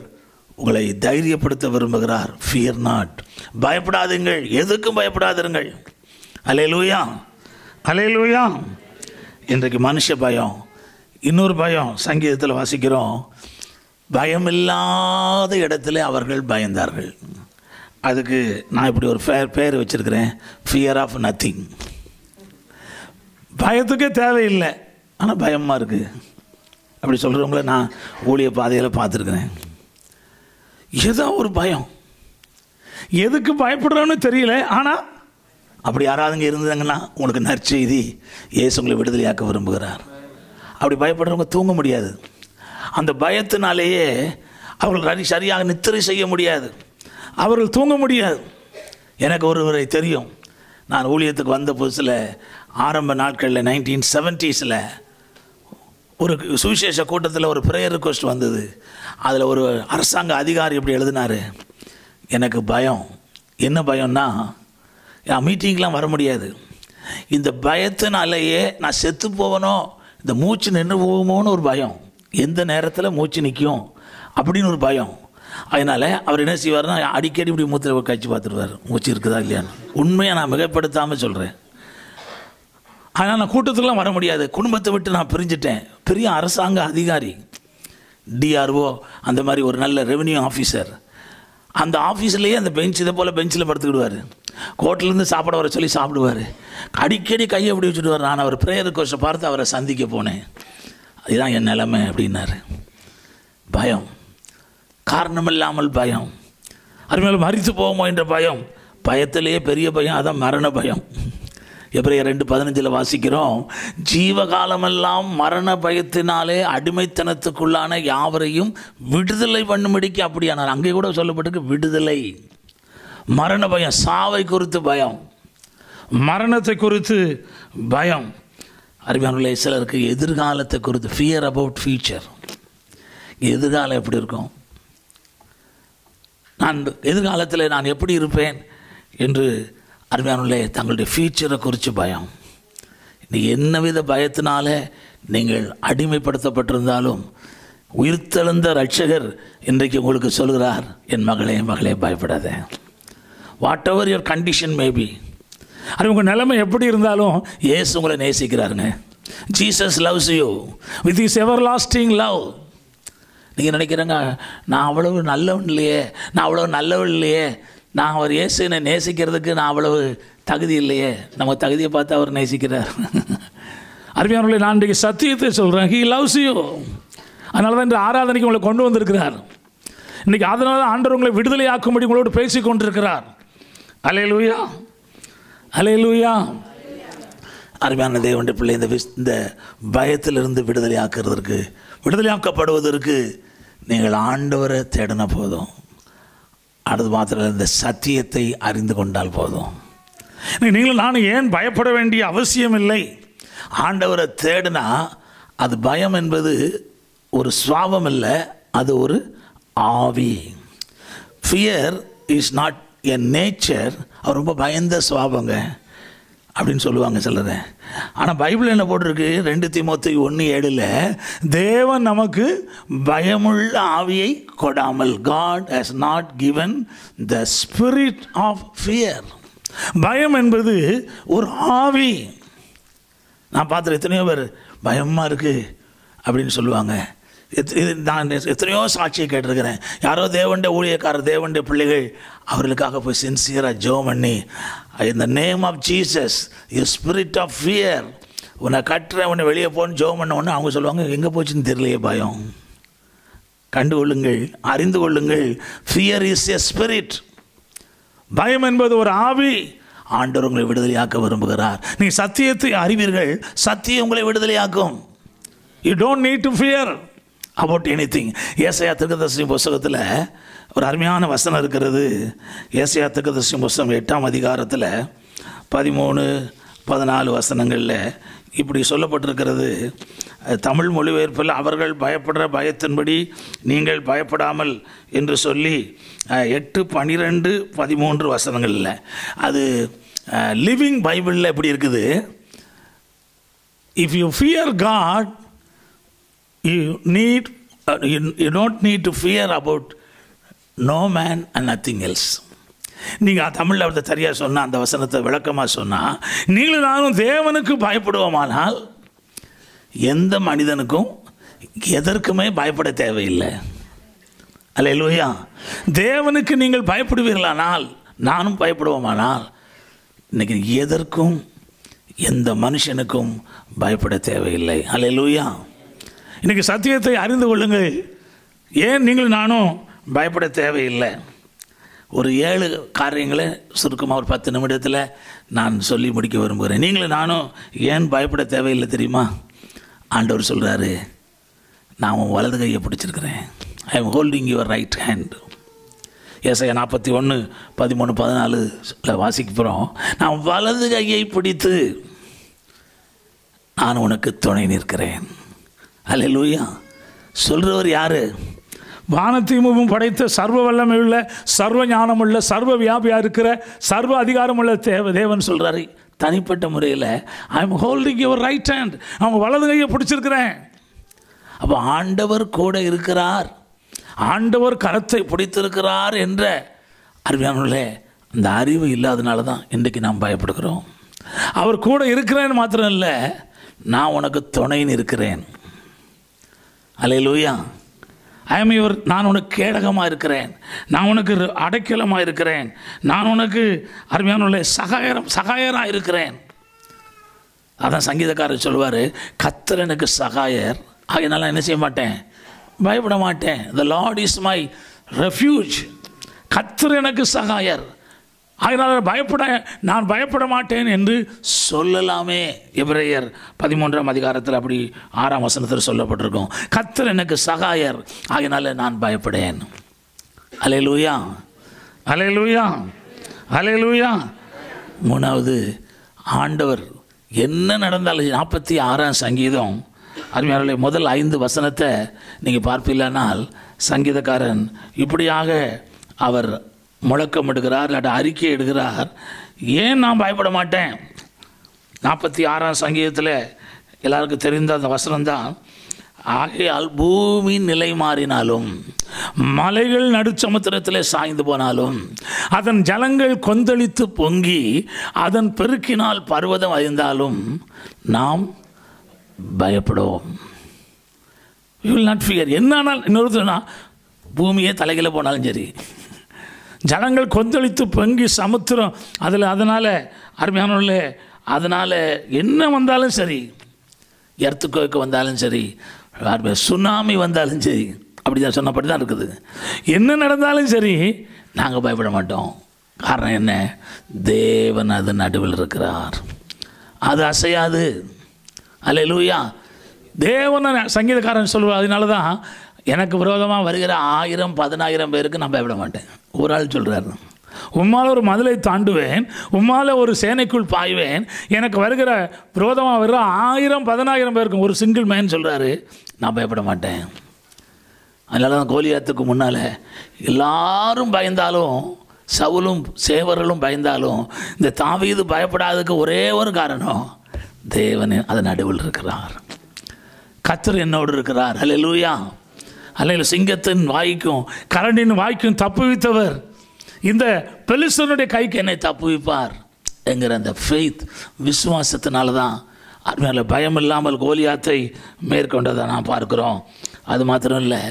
C: உங்களை தைரியப்படுத்த விரும்புகிறார். ஃபியர் நாட், பயப்படாதீர்கள், எதுக்கும் பயப்படாதிருங்கள். அல்லேலூயா, அல்லேலூயா. இன்றைக்கு மனுஷ பயம். இன்னொரு பயம் சங்கீதத்தில் வாசிக்கிறோம், பயமில்லாத இடத்துல அவர்கள் பயந்தார்கள். அதுக்கு நான் இப்படி ஒரு பேர் வச்சுருக்கிறேன், ஃபியர் ஆஃப் நத்திங். பயத்துக்கே தேவையில்லை, ஆனால் பயமாக இருக்குது. அப்படி சொல்கிறவங்கள நான் ஊழிய பாதையில் பார்த்துருக்குறேன். ஏதோ ஒரு பயம், எதுக்கு பயப்படுறோன்னு தெரியல, ஆனால் அப்படி யாராவது இங்கே இருந்ததுங்கன்னா உங்களுக்கு நற்செய்தி, இயேசு உங்களை விடுதலையாக்க விரும்புகிறார். அப்படி பயப்படுறவங்க தூங்க முடியாது. அந்த பயத்தினாலேயே அவர்கள் சரியாக நித்திரை செய்ய முடியாது, அவர்கள் தூங்க முடியாது. எனக்கு ஒருவரை தெரியும். நான் ஊழியத்துக்கு வந்த புதுசில் ஆரம்ப நாட்களில் 1970s ஒரு சுவிசேஷ கூட்டத்தில் ஒரு ப்ரேயர் ரிக்வெஸ்ட் வந்தது. அதில் ஒரு அரசாங்க அதிகாரி இப்படி எழுதினார், எனக்கு பயம். என்ன பயம்னா, மீட்டிங்லாம் வர முடியாது, இந்த பயத்தினாலேயே நான் செத்து போவனோ, இந்த மூச்சு நின்று போகுமோன்னு ஒரு பயம், எந்த நேரத்தில் மூச்சு நிற்கும் அப்படின்னு ஒரு பயம். அதனால் அவர் என்ன செய்வார்னா, அடிக்கடி இப்படி மூத்திர கழிச்சு பார்த்துருவார், மூச்சு இருக்குதா இல்லையான்னு. உண்மையை நான் மிகப்படுத்தாமல் சொல்கிறேன். ஆனால் நான் கூட்டத்துக்குலாம் வர முடியாது, குடும்பத்தை விட்டு நான் பிரிஞ்சுட்டேன். பெரிய அரசாங்க அதிகாரி, டிஆர்ஓ, அந்த மாதிரி ஒரு நல்ல ரெவென்யூ ஆஃபீஸர். அந்த ஆஃபீஸ்லேயே அந்த பெஞ்ச் இதை போல் பெஞ்சில் படுத்துக்கிடுவார். கோர்ட்லேருந்து சாப்பிட வர சொல்லி சாப்பிடுவார். அடிக்கடி கையை அப்படி வச்சுடுவார். நான் அவர் ப்ரேயர் ரிக்வெஸ்ட்டை பார்த்து அவரை சந்திக்க போனேன். அதுதான் என் நிலைமை அப்படின்னாரு. பயம், காரணமில்லாமல் பயம். அதுமாதிரி மரித்து போவோமோ என்ற பயம், பயத்திலேயே பெரிய பயம், அதான் மரண பயம். எபிரேயர் 2:15 வாசிக்கிறோம், ஜீவகாலமெல்லாம் மரண பயத்தினாலே அடிமைத்தனத்துக்குள்ளான யாவரையும் விடுதலை பண்ணும்படிக்கு அப்படியானார். அங்கே கூட சொல்லப்பட்டிருக்கு விடுதலை. மரண பயம், சாவை குறித்து பயம், மரணத்தை குறித்து பயம். அருமையானவர்களே, சிலருக்கு எதிர்காலத்தை குறித்து ஃபியர் அபவுட் ஃபியூச்சர். எதிர்காலம் எப்படி இருக்கும், நான் எதிர்காலத்தில் நான் எப்படி இருப்பேன் என்று அருமையானவர்களே தங்களுடைய ஃபியூச்சரை குறித்து பயம். இன்றைக்கி என்னவித பயத்தினால நீங்கள் அடிமைப்படுத்தப்பட்டிருந்தாலும் உயிர்த்தெழுந்த ரட்சகர் இன்றைக்கு உங்களுக்கு சொல்கிறார், என் மகளே மகளே பயப்படாத. Whatever your condition maybe, அது உங்கள் நிலைமை எப்படி இருந்தாலும் இயேசு உங்களை நேசிக்கிறாருங்க. Jesus loves you with is everlasting love. நீங்கள் நினைக்கிறேங்க, நான் அவ்வளவு நல்லவன் இல்லையே, நான் அவ்வளோ நல்லவன் இல்லையே, நான் அவர் இயேசுனை நேசிக்கிறதுக்கு நான் அவ்வளவு தகுதி இல்லையே. நம்ம தகுதியை பார்த்து அவர் நேசிக்கிறார். அருமையானவர்களே, நான் இன்றைக்கு சத்தியத்தை சொல்கிறேன், ஹீ லவ்ஸ் யூ. அதனால தான் இந்த ஆராதனைக்கு உங்களை கொண்டு வந்திருக்கிறார். இன்றைக்கி அதனால தான் ஆண்டவர் உங்களை விடுதலையாக்கும்படி உங்களோடு பேசி கொண்டிருக்கிறார். அல்லேலூயா, அல்லேலூயா. அருமையான தேவனுடைய பிள்ளை, இந்த பயத்திலிருந்து விடுதலையாக்கப்படுவதற்கு நீங்கள் ஆண்டவரை தேடின போதும். அடுத்து மாத்திரம் இந்த சத்தியத்தை அறிந்து கொண்டால் போதும். நீங்களும் நானும் ஏன் பயப்பட வேண்டிய அவசியம் இல்லை. ஆண்டவரை தேடினா அது பயம் என்பது ஒரு சுவாபம் இல்லை, அது ஒரு ஆவி. Fear is not a nature. அவர் ரொம்ப பயந்த சுவாபங்க அப்படின்னு சொல்லுவாங்க சிலர். ஆனால் பைபிள் என்ன போட்டிருக்கு, 2 தீமோத்தேயு 1:7 தேவன் நமக்கு பயமுள்ள ஆவியை கொடாமல், God has not given the spirit of fear. பயம் என்பது ஒரு ஆவி. நான் பார்த்துட்டு எத்தனையோ பேர் பயமாக இருக்குது அப்படின்னு சொல்லுவாங்க. நான் எத்தனையோ சாட்சியை கேட்டிருக்கிறேன். யாரோ தேவனுடைய ஊழியக்காரர், தேவனுடைய பிள்ளைகள் அவர்களுக்காக போய் சின்சியராக ஜெபம் பண்ணி, in the name of Jesus, you spirit of fear, உன்னை கட்டுற உன்னை வெளியே போன்னு ஜெபம் பண்ண உடனே அவங்க சொல்லுவாங்க, எங்கே போச்சுன்னு தெரியலையே பயம். கண்டுகொள்ளுங்கள், அறிந்து கொள்ளுங்கள், fear is a spirit. பயம் என்பது ஒரு ஆவி. ஆண்டவர் உங்களை விடுதலையாக்க விரும்புகிறார். நீங்கள் சத்தியத்தை அறிவீர்கள், சத்தியம் உங்களை விடுதலையாக்கும். You don't need to fear about anything. ஏசாயா தீர்க்கதரிசி புஸ்தகத்தில் ஒரு அருமையான வசனம் இருக்கிறது. ஏசாயா தீர்க்கதரிசி புஸ்தகம் 8ஆம் அதிகாரத்தில் 13-14 வசனங்களில் இப்படி சொல்லப்பட்டிருக்கிறது. தமிழ் மொழிபெயர்ப்பில் அவர்கள் பயப்படுற பயத்தின்படி நீங்கள் பயப்படாமல் என்று சொல்லி 8-12-13 வசனங்களில், அது லிவிங் பைபிளில் எப்படி இருக்குது, if you fear God you don't need to fear about no man and nothing else. நீங்கள் தமிழில் அவர்கிட்ட சரியாக சொன்னால், அந்த வசனத்தை விளக்கமாக சொன்னால், நீங்களும் நானும் தேவனுக்கு பயப்படுவோமானால் எந்த மனிதனுக்கும் எதற்குமே பயப்பட தேவையில்லை. அல்லேலூயா. தேவனுக்கு நீங்கள் பயப்படுவீர்களானால், நானும் பயப்படுவோமானால், இன்னைக்கு எதற்கும் எந்த மனுஷனுக்கும் பயப்பட தேவையில்லை. அல்லேலூயா. இன்னைக்கு சத்தியத்தை அறிந்து கொள்ளுங்கள். ஏன் நீங்கள் நானும் பயப்பட தேவையில்லை? ஒரு 7 காரியங்களை சுருக்கமாக ஒரு 10 நிமிடத்தில் நான் சொல்லி முடிக்க விரும்புகிறேன். நீங்களும் நானும் ஏன் பயப்பட தேவையில்லை தெரியுமா? ஆண்டவர் சொல்கிறாரு, நான் உன் வலது கையை பிடிச்சிருக்கிறேன். I am holding your right hand. Esaya 41, 13, 14 வாசிக்க போகிறோம். நான் வலது கையை பிடித்து நான் உனக்கு துணை நிற்கிறேன். அல்லேலூயா. சொல்கிறவர் யார்? வானத்தையும் படைத்த சர்வ வல்லமை உள்ள, சர்வ ஞானம் உள்ள, சர்வ வியாபியாக இருக்கிற, சர்வ அதிகாரம் உள்ள தேவன் சொல்கிறாரு தனிப்பட்ட முறையில், ஐ am holding your right hand. அவங்க வலது கையை பிடிச்சிருக்கிறேன். அப்போ ஆண்டவர் கூட இருக்கிறார், ஆண்டவர் கரத்தை பிடித்திருக்கிறார் என்ற அறிவியானே அந்த அறிவு இல்லாதனால தான் இன்றைக்கு நாம் பயப்படுகிறோம். அவர் கூட இருக்கிறேன்னு மாத்திரம் இல்லை, நான் உனக்கு துணைன்னு இருக்கிறேன். அல்லேலூயா. நான் உனக்கு கேடகமாக இருக்கிறேன், நான் உனக்கு அடைக்கலமாக இருக்கிறேன், நான் உனக்கு அருமையான சகாயராக இருக்கிறேன். அதான் சங்கீதக்காரர் சொல்லுவார், கர்த்தர் எனக்கு சகாயர், அதனால என்ன செய்ய மாட்டேன், பயப்பட மாட்டேன். The Lord is my refuge. கர்த்தர் எனக்கு சகாயர், அதனால் நான் பயப்பட மாட்டேன் என்று சொல்லலாமே. எபிரேயர் 13ஆம் அதிகாரத்தில் அப்படி 6ஆம் வசனத்தில் சொல்லப்பட்டிருக்கும். கர்த்தர் எனக்கு சகாயர், அதனால் நான் பயப்படேன். அல்லேலூயா, அல்லேலூயா, அல்லேலூயா. 3வது, ஆண்டவர் என்ன நடந்தாலும் 46ஆம் சங்கீதம் அருமையானவர்களே, முதல் 5 வசனத்தை நீங்கள் பார்ப்பீங்களானால் சங்கீதக்காரன் இப்படியாக அவர் முழக்கமிடுகிறார், இல்லாட்ட அறிக்கை எடுக்கிறார். ஏன் நான் பயப்பட மாட்டேன்? 46ஆம் சங்கீதத்தில் எல்லாருக்கும் தெரிந்த அந்த வசனம்தான், ஆகையால் பூமி நிலை மாறினாலும், மலைகள் நடுச்சமுத்திரத்தில் சாய்ந்து போனாலும், அதன் ஜலங்கள் கொந்தளித்து பொங்கி அதன் பெருக்கினால் பர்வதம் அழிந்தாலும் நாம் பயப்படுவோம். You will not fear. என்னானால் இன்னொருத்தனா பூமியே தலைகளை போனாலும் சரி, ஜலங்கள் கொந்தளித்து பொங்கி சமுத்திரம் அதனால் அருமையானவர்களே, அதனால் என்ன வந்தாலும் சரி, எர்த்துக்கோய்க்கு வந்தாலும் சரி, சுனாமி வந்தாலும் சரி, அப்படி தான் சொன்னபடி தான் இருக்குது. என்ன நடந்தாலும் சரி நாங்கள் பயப்பட மாட்டோம். காரணம் என்ன? தேவன் அது நடுவில் இருக்கிறார், அது அசையாது. அல்லேலூயா. தேவன் சங்கீதக்காரன் சொல்லுவார், அதனால தான் எனக்கு விரோதமாக வருகிற 1000 10,000 பேருக்கு நான் பயப்பட மாட்டேன். ஒரு ஆள் சொல்கிறார், உம்மால் ஒரு மதிலை தாண்டுவேன், உம்மால் ஒரு சேனைக்குள் பாய்வேன், எனக்கு வருகிற விரோதமாக வருகிற 1000 10,000 பேருக்கும் ஒரு சிங்கிள் மேன் சொல்கிறாரு, நான் பயப்பட மாட்டேன். அதனால தான் கோலியாத்துக்கு முன்னால் எல்லாரும் பயந்தாலும், சவுலும் சேவர்களும் பயந்தாலும், இந்த தாவீது பயப்படாததுக்கு ஒரே ஒரு காரணம், தேவன் அதன் நடுவில் இருக்கிறார், கர்த்தர் என்னோடு இருக்கிறார். அல்லேலூயா, அல்லேலூயா. சிங்கத்தின் வாய்க்கும் கரண்டின் வாய்க்கும் தப்புவித்தவர் இந்த பெலிஸ்தனுடைய கைக்கு என்னை தப்புவிப்பார் என்கிற அந்த ஃபெய்த், விசுவாசத்தினால தான் அதனால பயம் இல்லாமல் கோலியாத்தை மேற்கொண்டதை நான் பார்க்குறோம். அது மாத்திரம் இல்லை,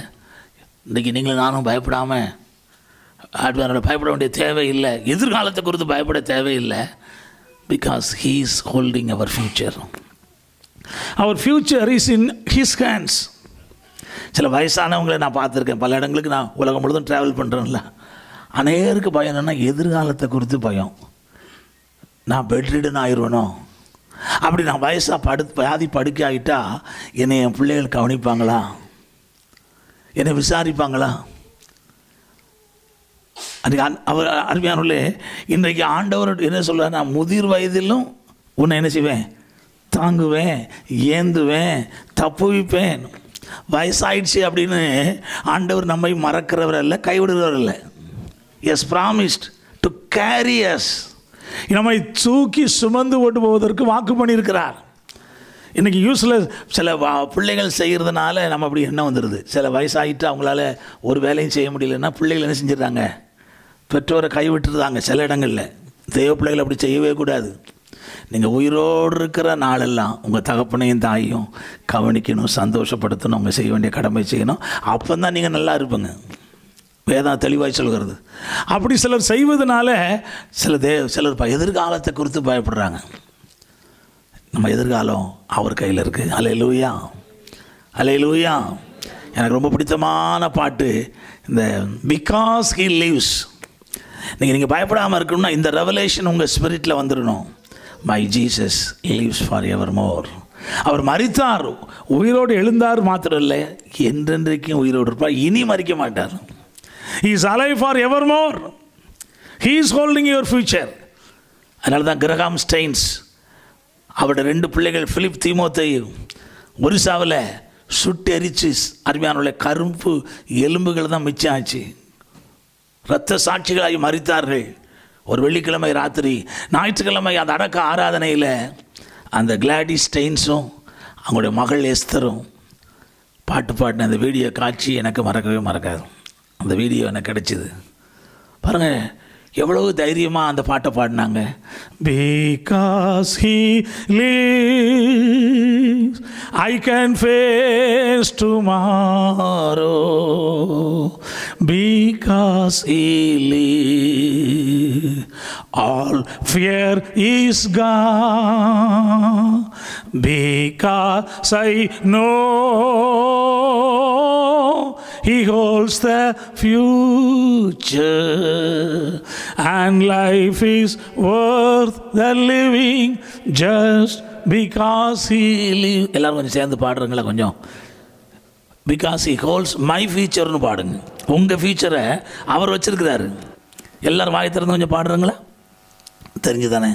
C: இன்றைக்கி நீங்களும் நானும் பயப்படாமல் பயப்பட வேண்டிய தேவையில்லை, எதிர்காலத்தை குறித்து பயப்பட தேவையில்லை. Because he is holding our future. Our future is in his hands. சில வயசானவங்களை நான் பார்த்துருக்கேன், பல இடங்களுக்கு நான் உலகம் முழுதும் ட்ராவல் பண்ணுறேன்ல, அநேகருக்கு பயம் என்னென்னா எதிர்காலத்தை குறித்து பயம். நான் பெட்ரிடன் ஆயிடுவேனோ, அப்படி நான் வயசாக பாதி படுக்கை ஆகிட்டா என்னை என் பிள்ளைகள் கவனிப்பாங்களா, என்னை விசாரிப்பாங்களா? அவர் அருமையானவர்களே, இன்றைக்கு ஆண்டவர் என்ன சொல்கிறார், நான் முதிர் வயதிலும் உன்னை என்ன செய்வேன், தாங்குவேன், ஏந்துவேன், தப்புவிப்பேன். வயசாயிடுச்சு அப்படின்னு ஆண்டவர் நம்மை மறக்கிறவர் அல்ல, கைவிடுகிறவர் இல்லை. He's promised to carry us, நம்மை தூக்கி சுமந்து கொண்டு போவதற்கு வாக்கு பண்ணியிருக்கிறார். இன்றைக்கி யூஸ்லெஸ் சில பிள்ளைகள் செய்கிறதுனால நம்ம அப்படி என்ன வந்துடுது, சில வயசாகிட்டு அவங்களால ஒரு வேலையும் செய்ய முடியலன்னா பிள்ளைகள் என்ன செஞ்சிடறாங்க, பெற்றோரை கைவிட்டுருதாங்க. சில இடங்களில் தெய்வ பிள்ளைகள் அப்படி செய்யவே கூடாது. நீங்கள் உயிரோடு இருக்கிற நாளெல்லாம் உங்கள் தகப்பனையும் தாயையும் கவனிக்கணும், சந்தோஷப்படுத்தணும், அவங்க செய்ய வேண்டிய கடமை செய்யணும். அப்போ தான் நீங்கள் நல்லா இருப்பீங்க. வேதம் தெளிவாய் சொல்கிறது. அப்படி சிலர் செய்வதனால சிலர் எதிர்காலத்தை குறித்து பயப்படுறாங்க. நம்ம எதிர்காலம் அவர் கையில் இருக்குது. அல்லேலூயா, அல்லேலூயா. எனக்கு ரொம்ப பிடித்தமான பாட்டு இந்த பிகாஸ் ஹி லிவ்ஸ். நீங்கள் பயப்படாமல் இருக்கணும்னா இந்த ரெவலேஷன் உங்கள் ஸ்பிரிட்டில் வந்துடணும். My Jesus lives for ever more. அவர் மரித்தார், உயிரோடு எழுந்தார் மாத்திரம் இல்லை, என்றென்றைக்கும் உயிரோடு இருப்பார், இனி மறிக்க மாட்டார். He is alive for evermore. He is holding your future. அதனால தான் கிரஹாம் ஸ்டெயின்ஸ் அவருடைய 2 பிள்ளைகள் பிலிப் தீமோத்தேயு ஒரிசாவில் சுட்டு எரிச்சு அருமையான கரும்பு எலும்புகள் தான் மிச்சம் ஆச்சு. இரத்த சாட்சிகளாகி மரித்தார்கள். ஒரு வெள்ளிக்கிழமை ராத்திரி, ஞாயிற்றுக்கிழமை அந்த அடக்க ஆராதனையில் அந்த கிளாடி ஸ்டெயின்ஸும் அவங்களுடைய மகள் எஸ்தரும் பாட்டு பாடின அந்த வீடியோ காட்சி எனக்கு மறக்கவே மறக்காது. அந்த வீடியோ எனக்கு கிடைச்சிது. பாருங்கள் எவ்வளவு தைரியமாக அந்த பாட்டை பாடினாங்க. Because he lives, I can face tomorrow. Because he lives, all fear is gone. Because I know he holds the future, and life is worth the living just because he lives. எல்லாரும் கொஞ்சம் சேர்ந்து பாடுறீங்களா? கொஞ்சம் because he holds my futureனு பாடுங்க. உங்கள் ஃபியூச்சரை அவர் வச்சிருக்கிறாரு. எல்லாரும் வாய் திறந்து கொஞ்சம் பாடுறீங்களா? தெரிஞ்சு தானே?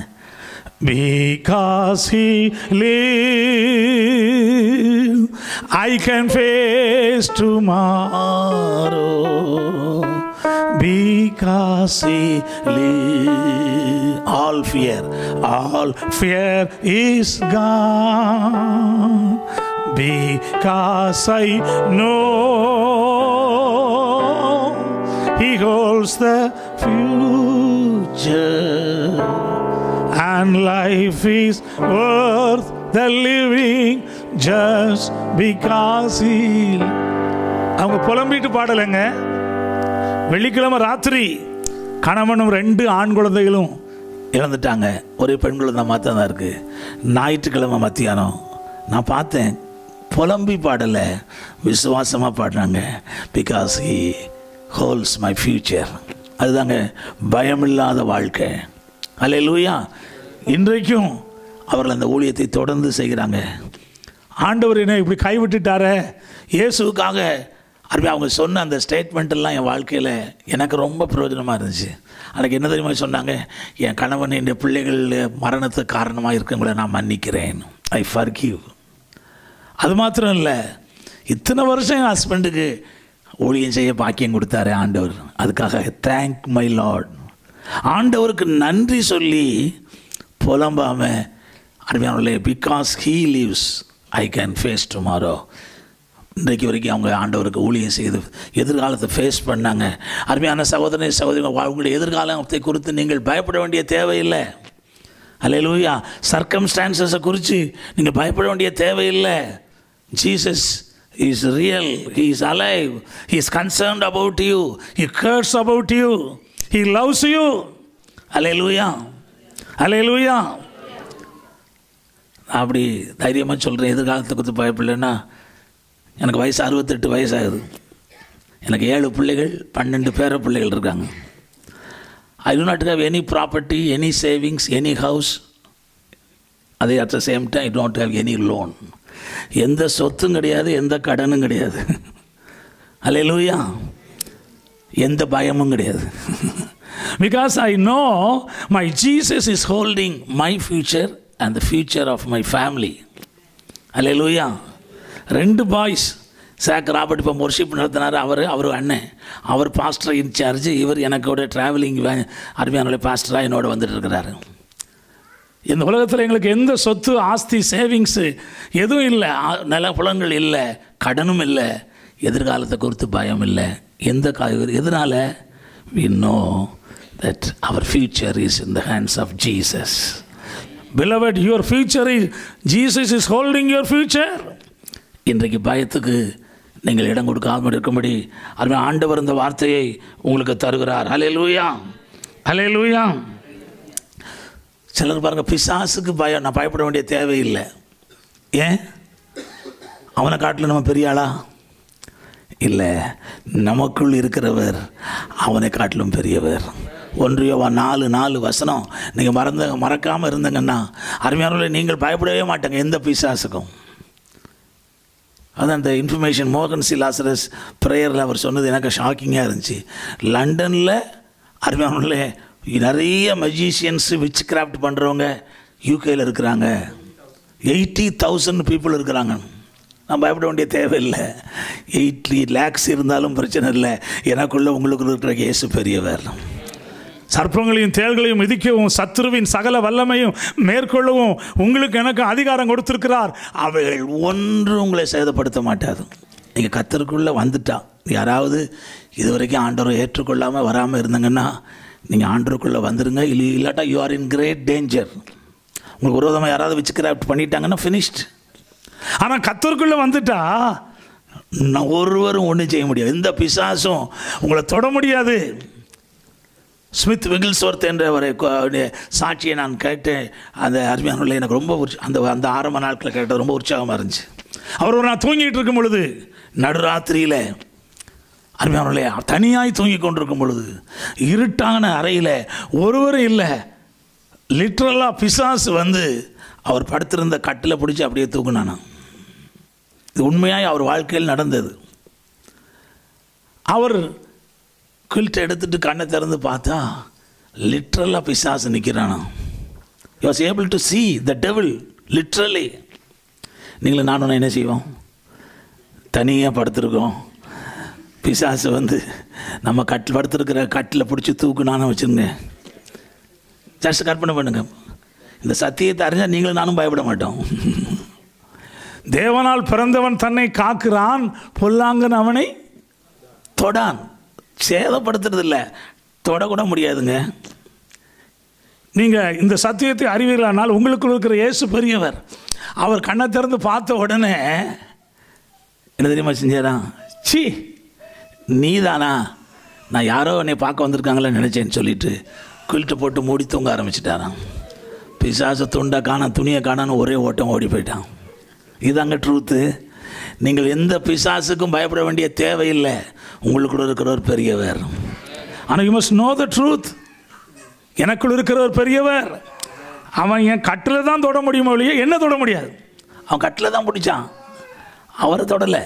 C: Because he lives, I can face tomorrow. Because he lives, all fear is gone. Because I know he holds the future, and life is worth the living just because he. அவங்க புலம்பிட்டு பாடலைங்க. வெள்ளிக்கிழமை ராத்திரி கணவனும் 2 ஆண் குழந்தைகளும் இறந்துட்டாங்க. ஒரே பெண் குழந்தை மாத்தான் தான் இருக்குது. ஞாயிற்றுக்கிழமை மத்தியானம் நான் பார்த்தேன். புலம்பி பாடலை, விசுவாசமாக பாடினாங்க. Because he holes my future. அதுதாங்க பயமில்லாத வாழ்க்கை. அல்லேலூயா. இன்றைக்கும் அவர்கள் அந்த ஊழியத்தை தொடர்ந்து செய்கிறாங்க. ஆண்டவர் என்ன இப்படி கைவிட்டுட்டாரே இயேசுக்காக அருமையாக அவங்க சொன்ன அந்த ஸ்டேட்மெண்ட்டெல்லாம் என் வாழ்க்கையில் எனக்கு ரொம்ப பிரயோஜனமாக இருந்துச்சு. அன்றைக்கி என்ன தெரியுமா சொன்னாங்க? என் கணவன் என் பிள்ளைகள் மரணத்துக்கு காரணமாக இருக்கவங்களை நான் மன்னிக்கிறேன். ஐ ஃபர்கிவ். அது மாத்திரம் இல்லை, இத்தனை வருஷம் என் ஹஸ்பண்டுக்கு ஊழியம் செய்ய பாக்கியம் கொடுத்தாரு ஆண்டவர். அதுக்காக தேங்க் மை லார்ட். ஆண்டவருக்கு நன்றி சொல்லி புலம்பாமல் அருமையானவர்களே, because he lives I can face tomorrow. இன்றைக்கு வரைக்கும் அவங்க ஆண்டவருக்கு ஊழியம் செய்து எதிர்காலத்தை ஃபேஸ் பண்ணாங்க. அருமையான சகோதரனை சகோதரிகள், அவங்களுடைய எதிர்காலத்தை குறித்து நீங்கள் பயப்பட வேண்டிய தேவையில்லை. அல்லேலூயா. சர்க்கம்ஸ்டான்சஸை குறித்து நீங்கள் பயப்பட வேண்டிய தேவையில்லை. Jesus is real. He is alive. He is concerned about you. He cares about you. He loves you. அல்லேலூயா, அல்லேலூயா. அப்படி தைரியமாக சொல்கிறேன். எதிர்காலத்தை குறித்து பயப்படலைன்னா, எனக்கு வயசு 68 வயசாகுது. எனக்கு 7 பிள்ளைகள், 12 பேர பிள்ளைகள் இருக்காங்க. ஐ do not have any property, any savings, any house. அதே at the same time I don't have any loan. எந்த சொத்தும் கிடையாது, எந்த கடனும் கிடையாது. அல்லேலூயா. எந்த பயமும் கிடையாது. Because I know my Jesus is holding my future and the future of my family. Hallelujah. 2 boys, Zach Robert இப்போ ஒர்ஷிப் நடத்தினார். அவர் அண்ணன், அவர் பாஸ்டர் இன்சார்ஜ். இவர் எனக்கோட ட்ராவலிங் அருமையான பாஸ்டராக என்னோட வந்துட்டு இருக்கிறாரு. இந்த உலகத்தில் எங்களுக்கு எந்த சொத்து, ஆஸ்தி, சேவிங்ஸு எதுவும் இல்லை. நிலப்புலங்கள் இல்லை, கடனும் இல்லை, எதிர்காலத்தை குறித்து பயம் இல்லை. எந்த எதனால்? we know that our future is in the hands of Jesus. Beloved, your future is, Jesus is holding your future. இன்றைக்கு பயத்துக்கு நீங்கள் இடம் கொடுக்காமல் இருக்கும்படி அருமையான ஆண்டவர் இந்த வார்த்தையை உங்களுக்கு தருகிறார். ஹல்லேலூயா, ஹல்லேலூயா. சிலர் பாருங்கள், பிசாசுக்கு நான் பயப்பட வேண்டிய தேவையில்லை. ஏன்? அவனை காட்டிலும் நம்ம பெரிய ஆளா? இல்லை, நமக்குள் இருக்கிறவர் அவனை காட்டிலும் பெரியவர். 1 யோவான் 4:4 நீங்கள் மறக்காமல் இருந்தங்கன்னா அருமையானவர்களே, நீங்கள் பயப்படவே மாட்டேங்க எந்த பிசாசுக்கும். அதான் அந்த இன்ஃபர்மேஷன் மோகன் சி லாசரஸ் ப்ரேயரில் அவர் சொன்னது எனக்கு ஷாக்கிங்காக இருந்துச்சு. லண்டனில் அருமையானவர்களே நிறைய மெஜிஷியன்ஸு விச் கிராஃப்ட் பண்ணுறவங்க யூகேயில் இருக்கிறாங்க. 80,000 பீப்புள் இருக்கிறாங்க. நான் பயப்பட வேண்டிய தேவையில்லை. 80 lakhs இருந்தாலும் பிரச்சனை இல்லை. எனக்குள்ளே உங்களுக்கு இருக்கிற இயேசு பெரியவர்.
D: சர்ப்பங்களையும் தேள்களையும் மிதிக்கவும் சத்துருவின் சகல வல்லமையும் மேற்கொள்ளவும் உங்களுக்கு எனக்கு அதிகாரம் கொடுத்திருக்கிறார்.
C: அவைகள் ஒன்று உங்களை சேதப்படுத்த மாட்டாது. நீங்கள் கர்த்தருக்குள்ளே வந்துட்டா, யாராவது இதுவரைக்கும் ஆண்டவரை ஏற்றுக்கொள்ளாமல் வராமல் இருந்தாங்கன்னா நீங்கள் ஆண்டவருக்குள்ளே வந்துடுங்க. இல்லாட்டா you are in great danger. உங்களுக்கு விரோதமாக யாராவது விச் கிராஃப்ட் பண்ணிட்டாங்கன்னா ஃபினிஷ்ட்.
D: ஆனால் கர்த்தருக்குள்ளே வந்துட்டா
C: நான் ஒருவரும் ஒன்றும் செய்ய முடியாது. எந்த பிசாசும் உங்களை தொட முடியாது. ஸ்மித் விகில்ஸ்வர்த் என்ற ஒரு சாட்சியை நான் கேட்டேன். அந்த அருமையானவர்களே, எனக்கு ரொம்ப அந்த ஆரம்ப நாட்களில் கேட்டது ரொம்ப உற்சாகமாக இருந்துச்சு.
D: அவர் ஒரு நான் தூங்கிட்டு இருக்கும் பொழுது,
C: நடுராத்திரியில் அருமையானவர்களே தனியாய் தூங்கி கொண்டிருக்கும் பொழுது, இருட்டான அறையில் ஒருவரும் இல்லை, லிட்ரலாக பிசாசு வந்து அவர் படுத்திருந்த கட்டில் பிடிச்சி அப்படியே தூக்குனானா. இது உண்மையாய் அவர் வாழ்க்கையில் நடந்தது. அவர் குல்ட்டை எடுத்துகிட்டு கண்ணை திறந்து பார்த்தா லிட்ரலாக பிசாசு நிற்கிறானா. You was able to see the devil literally. நீங்களும் நானும் என்ன செய்வோம்? தனியாக படுத்துருக்கோம். பிசாசு வந்து நம்ம படுத்துருக்கிற கட்டில் பிடிச்சி தூக்குனான்னு வச்சுருங்க. ஜஸ்ட் கற்பனை பண்ணுங்க. இந்த சத்தியத்தை அறிஞ்சால் நீங்களும் நானும் பயப்பட மாட்டோம்.
D: தேவனால் பிறந்தவன் தன்னை காக்கிறான், பொல்லாங்கன் அவனை
C: தொடான். சேதப்படுத்துறது இல்லை, தொடக்கூட முடியாதுங்க.
D: நீங்கள் இந்த சத்தியத்தை அறிவீர்களானால் உங்களுக்குள் இருக்கிற இயேசு பெரியவர். அவர் கண்ணை திறந்து பார்த்த உடனே என்ன தெரியுமா செஞ்சாரான்? சி நீ தானா, நான் யாரோ என்னை பார்க்க வந்திருக்காங்களே நினச்சேன்னு சொல்லிட்டு குளிட்டு போட்டு மூடி தூங்க ஆரம்பிச்சிட்டாரான். பிசாசு துண்டை காணா துணியை காணான்னு ஒரே ஓட்டம் ஓடி போயிட்டான். இதுதாங்க ட்ரூத்து. நீங்கள் எந்த பிசாசுக்கும் பயப்பட வேண்டிய தேவையில்லை. உங்களுக்குள்ள இருக்கிறவர் பெரியவர். ஆனால் you must know the truth. எனக்குள் இருக்கிறவர் பெரியவர். அவன் என் கட்டில் தான் தொட முடியுமோ இல்லையா, என்ன தொட முடியாது.
C: அவன் கட்டில் தான் பிடிச்சான், அவரை தொடலை.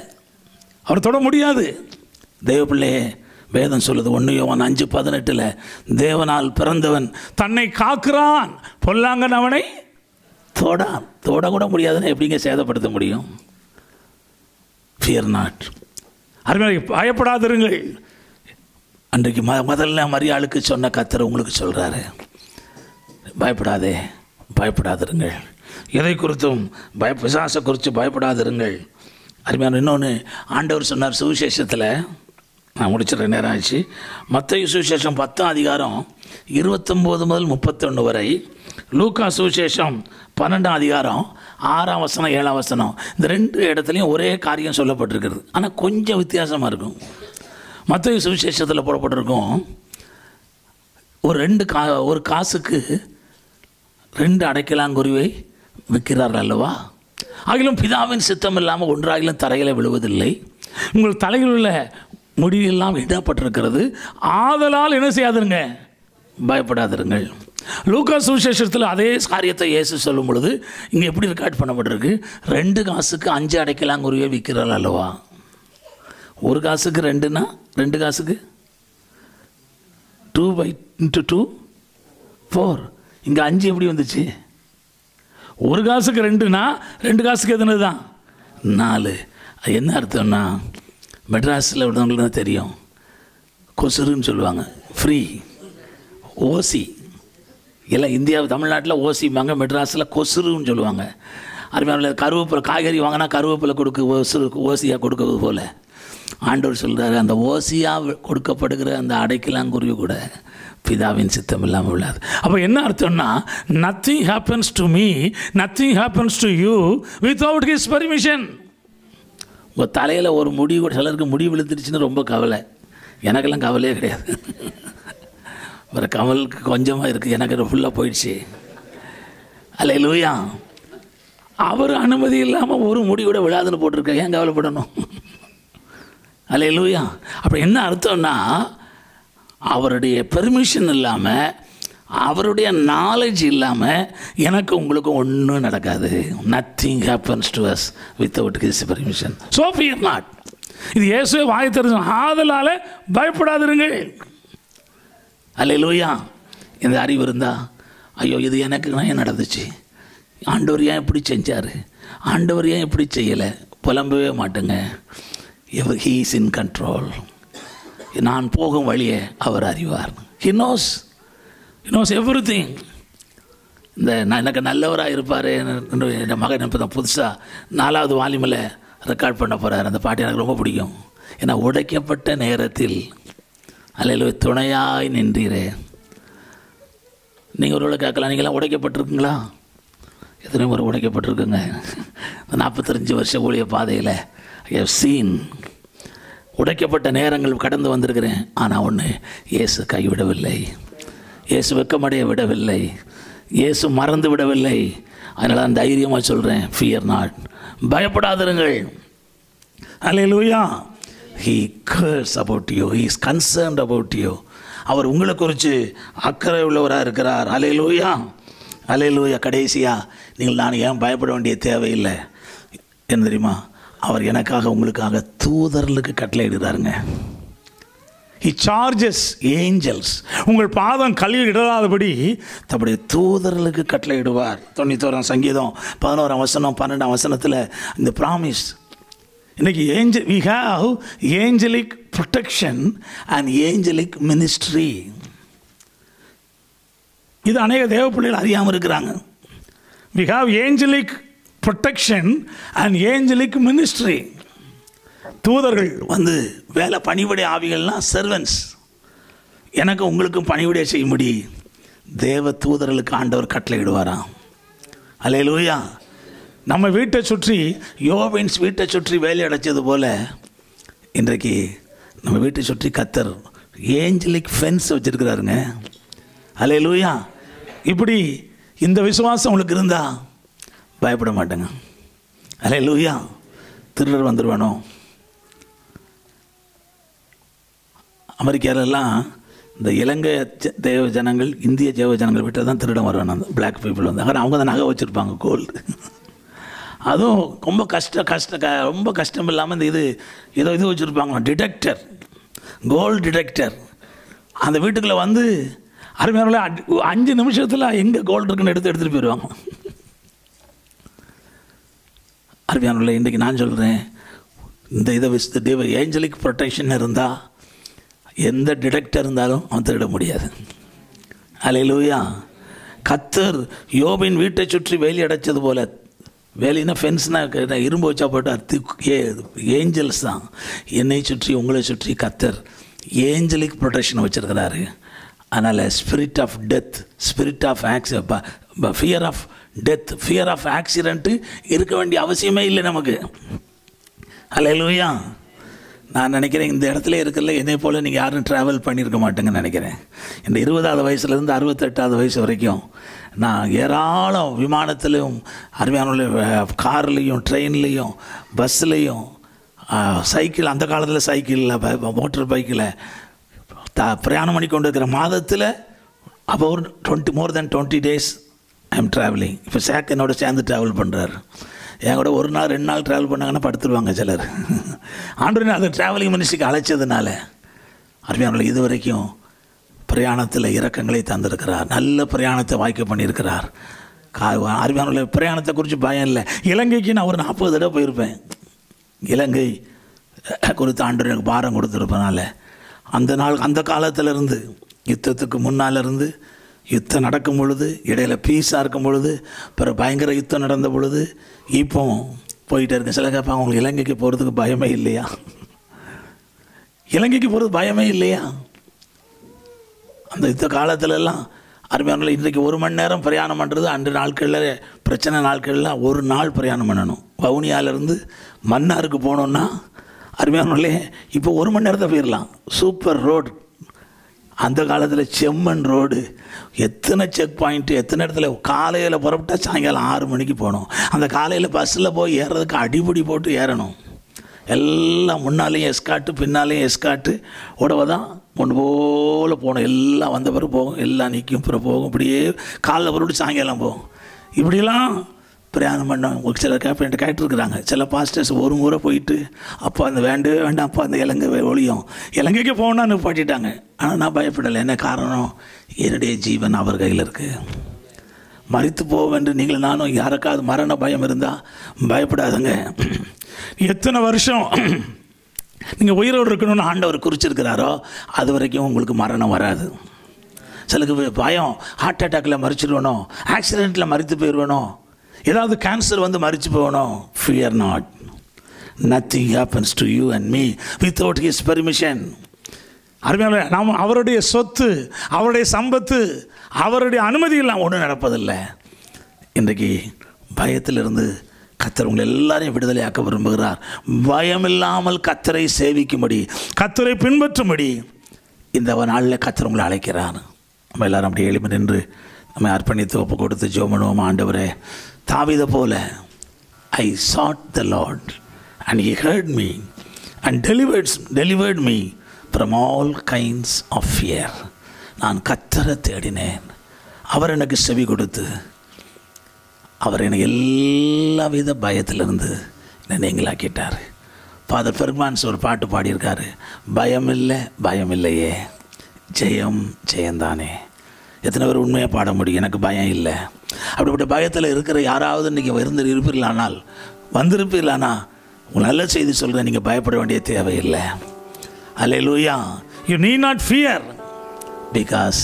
D: அவர் தொட முடியாது.
C: தெய்வ பிள்ளையே, வேதம் சொல்லுது 1 யோவான் 5:18 தேவனால் பிறந்தவன்
D: தன்னை காக்கிறான், பொல்லாங்கன் அவனை
C: தொடக்கூட முடியாதுன்னு எப்படிங்க சேதப்படுத்த முடியும்? Fear not.
D: அருமையாக பயப்படாதிருங்கள்.
C: அன்றைக்கு முதல்ல மரியாளுக்கு சொன்ன கர்த்தர் உங்களுக்கு சொல்கிறாரு, பயப்படாதிருங்கள். எதை குறித்தும் பிசாசை குறித்து பயப்படாதிருங்கள். அருமையான இன்னொன்று ஆண்டவர் சொன்னார் சுவிசேஷத்தில். நான் முடிச்சிடறேன், நேரம் ஆச்சு. மத்தேயு சுவிசேஷம் 10ஆம் அதிகாரம் 29 முதல் 31 வரை, லூக்கா சுவிசேஷம் 12ஆம் அதிகாரம் 6ஆம் வசனம் 7ஆம் வசனம், இந்த 2 இடத்துலையும் ஒரே காரியம் சொல்லப்பட்டிருக்கிறது. ஆனால் கொஞ்சம் வித்தியாசமாக இருக்கும். மத்தேயு சுவிசேஷத்தில் போடப்பட்டிருக்கும், ஒரு காசுக்கு 2 அடைக்கலாங்குருவை விற்கிறார்கள் அல்லவா, ஆகிலும் பிதாவின் சித்தம் இல்லாமல் ஒன்றாகிலும் தரையில் விழுவதில்லை,
D: உங்கள் தலையில் உள்ள முடியெல்லாம் இடப்பட்டிருக்கிறது, ஆதலால் என்ன செய்யாதுங்க,
C: பயப்படாதிருங்கள்.
D: லூக்கா சுவிசேஷத்தில்
C: அதே காரியத்தை இயேசு சொல்லும் பொழுது இங்கே எப்படி ரெக்கார்ட் பண்ணப்பட்டிருக்கு? 2 காசுக்கு 5 அடைக்கலாங்குருவியை விற்கிறாள் அல்லவா. 1 காசுக்கு 2னா 2 காசுக்கு 2/2 4. இங்கே 5 எப்படி வந்துச்சு?
D: 1 காசுக்கு 2னா 2 காசுக்கு எதுனது தான்
C: 4. அது என்ன அர்த்தம்னா, மெட்ராஸில் விடுறவங்களுக்கு தான் தெரியும், கொசுருன்னு சொல்லுவாங்க, ஃப்ரீ ஓசி. எல்லாம் இந்தியாவில் தமிழ்நாட்டில் ஓசிம்பாங்க, மெட்ராஸில் கொசுருன்னு சொல்லுவாங்க. அருமையான கருவேப்பிலை காய்கறி வாங்கினா கருவேப்பிலை ஓசியாக கொடுக்கறது போல் ஆண்டவர் சொல்கிறாரு, அந்த ஓசியாக கொடுக்கப்படுகிற அந்த அடைக்கலாங்குருவி கூட பிதாவின் சித்தம் இல்லாமல் உள்ளாது.
D: அப்போ என்ன அர்த்தம்னா, nothing happens to me, nothing happens to you without his permission.
C: உங்கள் தலையில் ஒரு முடி கூட, சிலருக்கு முடி விழுத்துருச்சுன்னு ரொம்ப கவலை. எனக்கெல்லாம் கவலையே கிடையாது. வேறு கவலுக்கு கொஞ்சமாக இருக்குது, எனக்கு ஃபுல்லாக போயிடுச்சு. அல்லேலூயா. அவர் அனுமதி இல்லாமல் ஒரு முடி கூட விழாதுன்னு போட்டிருக்க, ஏன் கவலைப்படணும்? அல்லேலூயா. அப்போ என்ன அர்த்தம்னா, அவருடைய பெர்மிஷன் இல்லாமல், அவருடைய நாலேஜ் இல்லாமல் எனக்கு உங்களுக்கு ஒன்றும் நடக்காது. Nothing happens to us without his permission. So fear not. இது இயேசுவே வாய் தெரிஞ்சு, ஆதலால் பயப்படாதிருங்கள். அல்லேலூயா. இந்த அறிவு இருந்தா, ஐயோ இது எனக்கு ஏன் நடந்துச்சு, ஆண்டவர் ஏன் இப்படி செஞ்சார், ஆண்டவர் ஏன் இப்படி செய்யலை, புலம்பவே மாட்டேங்க. He is in control. நான் போகும் வழியை அவர் அறிவார். He knows everything. இந்த எனக்கு நல்லவராக இருப்பார். என் மகன் இப்போ தான் புதுசாக 4வது வால்யூமில் ரெக்கார்ட் பண்ண போகிறார். அந்த பாட்டு எனக்கு ரொம்ப பிடிக்கும். ஏன்னா உடைக்கப்பட்ட நேரத்தில் அல்லேலூயா துணையாய் நின்றீரே. நீங்கள் ஒருவேளை கேட்கலாம், நீங்களாம் உடைக்கப்பட்டிருக்குங்களா? எத்தனை முறை உடைக்கப்பட்டிருக்குங்க. 45 வருஷ ஊழிய பாதையில் ஐ ஹவ் சீன் உடைக்கப்பட்ட நேரங்கள் கடந்து வந்திருக்கிறேன். ஆனால் ஒன்று, இயேசு கைவிடவில்லை, இயேசு வெட்கமடைய விடவில்லை, இயேசு மறந்து விடவில்லை. அதனால் நான் தைரியமாக சொல்கிறேன், ஃபியர் நாட், பயப்படாதிருங்கள். அல்லேலூயா. He cares about you. He is concerned about you. அவர் உங்களை குறித்து அக்கறை உள்ளவராக இருக்கிறார். அல்லேலூயா. அல்லேலூயா. கடைசியாக நீங்கள் நான் ஏன் பயப்பட வேண்டிய தேவையில்லை என்ன தெரியுமா? அவர் எனக்காக உங்களுக்காக தூதர்களுக்கு கட்டளையிடுறாருங்க. He charges angels. உங்கள் பாதம் கல்லில் இடராதபடி தம்முடைய தூதர்களுக்கு கட்டளையிடுவார். 91 சங்கீதம் 11 வசனம் 12 வசனத்தில் இந்த ப்ராமிஸ். இன்னைக்கு we have angelic protection and angelic ministry. இது அநேக தேவ பிள்ளைகள் அறியாமல் இருக்கிறாங்க. We have angelic protection and angelic ministry. தூதர்கள் வந்து வேலை, பணிவிடை ஆவிகள்லாம் சர்வன்ஸ். எனக்கு உங்களுக்கும் பணிவிடை செய்யும்படி தேவ தூதர்களுக்கு ஆண்டவர் கட்டளையிடுவாராம். அல்லேலூயா. நம்ம வீட்டை சுற்றி, யோபின்ஸ் வீட்டை சுற்றி வேலை அடைச்சது போல் இன்றைக்கு நம்ம வீட்டை சுற்றி கர்த்தர் ஏஞ்சலிக் ஃபென்ஸ் வச்சுருக்கிறாருங்க. அல்லேலூயா. இப்படி இந்த விசுவாசம் உங்களுக்கு இருந்தால் பயப்பட மாட்டேங்க. அல்லேலூயா. திருடர் வந்துடுவானோ? அமெரிக்காவிலலாம் இந்த இலங்கை தேவ ஜனங்கள், இந்திய தேவ ஜனங்கள் விட்டு தான் திருடம் வருவாங்க. அந்த பிளாக் பீப்புள் வந்து, ஆனால் அவங்க தான் நகை வச்சுருப்பாங்க, கோல்டு. அதுவும் ரொம்ப ரொம்ப கஷ்டம் இல்லாமல் இந்த இது வச்சுருப்பாங்க, டிடெக்டர், கோல்டு டிடெக்டர். அந்த வீட்டுக்குள்ளே வந்து அருமையான 5 நிமிஷத்தில் எங்கே கோல்டு இருக்குன்னு எடுத்துகிட்டு போயிடுவாங்க. அருமையான இன்றைக்கி நான் சொல்கிறேன், இந்த தேவ ஏஞ்சலிக் ப்ரொடெக்ஷன் இருந்தால் எந்த டிடெக்டர் இருந்தாலும் அவன் திருட முடியாது. அல்லேலூயா. கர்த்தர் யோபின் வீட்டை சுற்றி வேலி அடைச்சது போல, வேலினா ஃபென்ஸ்னா இரும்பு வச்சா போட்டு ஏஞ்சல்ஸ் தான். என்னை சுற்றி உங்களை சுற்றி கர்த்தர் ஏஞ்சலிக் ப்ரொடெக்ஷன் வச்சுருக்கிறாரு. அதனால் spirit of death, spirit of fear of death, fear of accident இருக்க வேண்டிய அவசியமே இல்லை நமக்கு. அல்லேலூயா. நான் நினைக்கிறேன் இந்த இடத்துல இருக்கிறல என்னை போல் நீங்கள் யாரும் ட்ராவல் பண்ணியிருக்க மாட்டேங்கன்னு நினைக்கிறேன். இந்த 20வது வயசுலேருந்து 68வது வயசு வரைக்கும் நான் ஏராளம் விமானத்திலையும், அருமையான கார்லேயும், ட்ரெயின்லேயும், பஸ்ஸுலேயும், சைக்கிள், அந்த காலத்தில் சைக்கிளில், மோட்டர் பைக்கில் பிரயாணம் பண்ணி கொண்டு இருக்கிற மாதத்தில் about more than 20 days I am travelling. இப்போ என்னோட சேர்ந்து ட்ராவல் பண்ணுறாரு. என் கூட 1 நாள் 2 நாள் ட்ராவல் பண்ணாங்கன்னா படுத்துருவாங்க சிலர். ஆண்டவரே அந்த ட்ராவலிங் மினிஸ்ட்ரிக்கு அழைச்சதுனால அருமையானவர்களே, இது வரைக்கும் பிரயாணத்தில் இரக்கங்களை தந்திருக்கிறார். நல்ல பிரயாணத்தை வாய்க்க பண்ணியிருக்கிறார். அருமையானவர்களே, பிரயாணத்தை குறித்து பயம் இல்லை. இலங்கைக்கு நான் ஒரு 40 தடவை போயிருப்பேன். இலங்கை குறித்து ஆண்டவர் எனக்கு பாரம் கொடுத்துருப்பனால அந்த காலத்திலேருந்து, யுத்தத்துக்கு முன்னாலிருந்து, யுத்தம் நடக்கும் பொழுது, இடையில் பீஸாக இருக்கும் பொழுது, பிறகு பயங்கர யுத்தம் நடந்த பொழுது, இப்போ போயிட்டே இருக்கேன். சில கேட்பாங்க, உங்களுக்கு இலங்கைக்கு போகிறதுக்கு பயமே இல்லையா? இலங்கைக்கு போகிறது பயமே இல்லையா? அந்த யுத்த காலத்திலெல்லாம் அருமையான இன்றைக்கு 1 மணி நேரம் பிரயாணம் பண்ணுறது, அன்று நாட்களில் பிரச்சனை நாட்களில் 1 நாள் பிரயாணம் பண்ணணும். வவுனியாவிலேருந்து மன்னாருக்கு போனோன்னா அருமையானே இப்போ 1 மணி நேரத்தை போயிடலாம். Super road. அந்த காலத்தில் செம்மண் ரோடு, எத்தனை செக் பாயிண்ட்டு, எத்தனை இடத்துல காலையில் புறப்பட்டா சாயங்காலம் 6 மணிக்கு போகணும். அந்த காலையில் பஸ்ஸில் போய் ஏறுறதுக்கு அடிபடி போட்டு ஏறணும். எல்லாம் முன்னாலேயும் எஸ்காட்டு பின்னாலேயும் எஸ்காட்டு உடவை தான் ஒன்று போல் போகணும். எல்லாம் வந்த பிறகு போகும், எல்லாம் நிற்கும் பிறகு போகும். இப்படியே காலைல புறப்பட்டு சாயங்காலம் போகும். இப்படிலாம் பிரயாணம் பண்ணோம். ஒரு சில கேப்டன் கேட்டுருக்குறாங்க. சில பாஸ்டர்ஸ் ஒரு முறை போயிட்டு அப்போ அந்த வேண்டாம் அப்போ அந்த இலங்கை ஒளியும் இலங்கைக்கு போகணும்னு நிப்பாட்டிட்டாங்க. ஆனால் நான் பயப்படலை. என்ன காரணம்? என்னுடைய ஜீவன் அவர் கையில் இருக்குது. மரித்து போவேன் நீங்கள் நானும் யாருக்காவது மரண பயம் இருந்தால் பயப்படாதுங்க. எத்தனை வருஷம் நீங்கள் உயிரோடு இருக்கணும்னு ஆண்டவர் குறிச்சிருக்கிறாரோ அது வரைக்கும் உங்களுக்கு மரணம் வராது. சிலருக்கு பயம், ஹார்ட் அட்டாக்கில் மறிச்சிடுவேனோ, ஆக்சிடெண்ட்டில் மறித்து போயிடுவேனோ, ஏதாவது கேன்சர் வந்து மறித்து போகணும். Fear not, nothing happens to you and me without his permission. அருமையான நாம் அவருடைய சொத்து, அவருடைய சம்பத்து, அவருடைய அனுமதி எல்லாம் ஒன்றும் நடப்பதில்லை. இன்றைக்கு பயத்திலிருந்து கர்த்தர் உங்களை எல்லாரையும் விடுதலையாக்க விரும்புகிறார். பயமில்லாமல் கர்த்தரை சேவிக்கும்படி, கர்த்தரை பின்பற்றும்படி இந்த நாளில் கர்த்தர் உங்களை அழைக்கிறார். நம்ம எல்லாரும் அப்படி எளிமை நின்று நம்ம அர்ப்பணித்து ஒப்பு கொடுத்து ஜெபம் பண்ணுவோம். ஆண்டவரே, தாவீதை போல I sought the Lord and he heard me and delivered me from all kinds of fear. நான் கர்த்தரை தேடினேன், அவர் எனக்கு செவி கொடுத்து அவர் என்னை எல்லா வித பயத்திலிருந்து என்னை நீங்களாக்கிட்டார். ஃபாதர் பெர்க்மான்ஸ் ஒரு பாட்டு பாடியிருக்காரு, பயம் இல்லையே ஜெயம் ஜெயந்தானே. எத்தனை பேர் உண்மையாக பாட முடியும்? எனக்கு பயம் இல்லை. அப்படிப்பட்ட பயத்தில் இருக்கிற யாராவது இன்றைக்கி இருப்பீர்களானால் வந்திருப்பீர்களானா உங்கள் நல்ல செய்தி சொல்கிறேன், நீங்கள் பயப்பட வேண்டிய தேவையில்லை. அல்லேலூயா. You need not fear because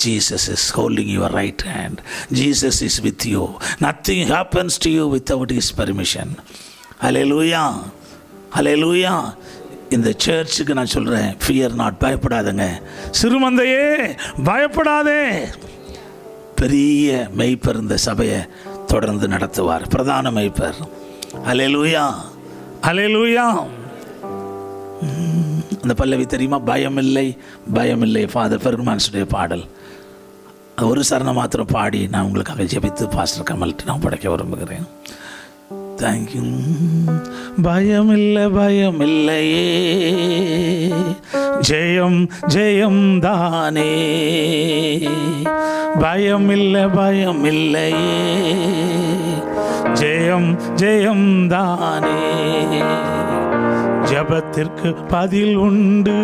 C: Jesus is holding your right hand. Jesus is with you. Nothing happens to you without his permission. Hallelujah. Hallelujah. இந்த சர்ச்சுக்கு நான் சொல்கிறேன், ஃபியர் நாட், பயப்படாதங்க. சிறுமந்தையே பயப்படாதே. பெரிய மெய்ப்பர் இந்த சபையை தொடர்ந்து நடத்துவார், பிரதான மெய்ப்பர். ஹல்லேலூயா, ஹல்லேலூயா. அந்த பல்லவி தெரியுமா? பயமில்லை ஃபாதர் பெர்க்மான்ஸுடைய பாடல். ஒரு சரணம் மாத்திரம் பாடி நான் உங்களுக்காக ஜெபித்து பாஸ்டர் கமல்கிட்ட நான் படைக்க விரும்புகிறேன். தேங்க்யூ. பயமில்லையே ஜெயம் தானே. பயமில்லையே ஜெயம் தானே. ஜபத்திற்கு பதில் உண்டு,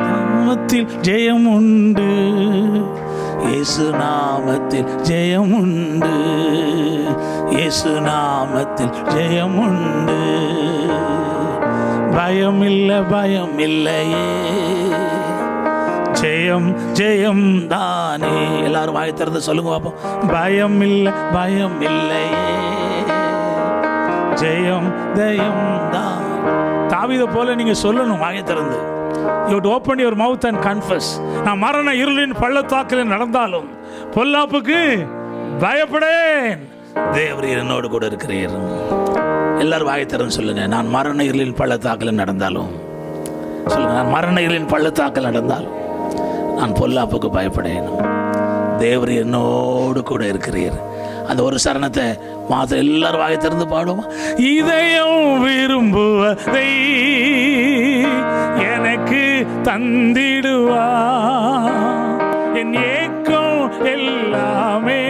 C: நாமத்தில் ஜெயம் உண்டு, இயேசு நாமத்தில் ஜெயம் உண்டு, இயேசு நாமத்தில் ஜெயம் உண்டு. பயமில்லையே ஜெயம் தானே. எல்லாரும் வாய் திறந்து சொல்லுங்க பாப்போம். பயமில்லையே ஜெயம் தான். தாவீதை போல நீங்க சொல்லணும் வாயை திறந்து. You have to open your mouth and confess. நான் மரண இருளின் பள்ளத்தாக்கில் நடந்தாலும் பொல்லாப்புக்கு பயப்படேன், தேவரீர் என்னோடு கூட இருக்கிறீர். எல்லாரும் வாயை திறந்து சொல்லுங்க. நான் மரண இருளின் பள்ளத்தாக்கில் நடந்தாலும் சொல்லுங்க, நான் மரண இருளின் பள்ளத்தாக்கில் நடந்தாலும் நான் பொல்லாப்புக்கு பயப்படேன், தேவரீர் என்னோடு கூட இருக்கிறீர். அந்த ஒரு சரணத்தை மாத எல்லாரும் வாயை திறந்து பாடுவோம். இதயம் விரும்புவதை எனக்கு தந்திடுவா, என் ஏக்கம் எல்லாமே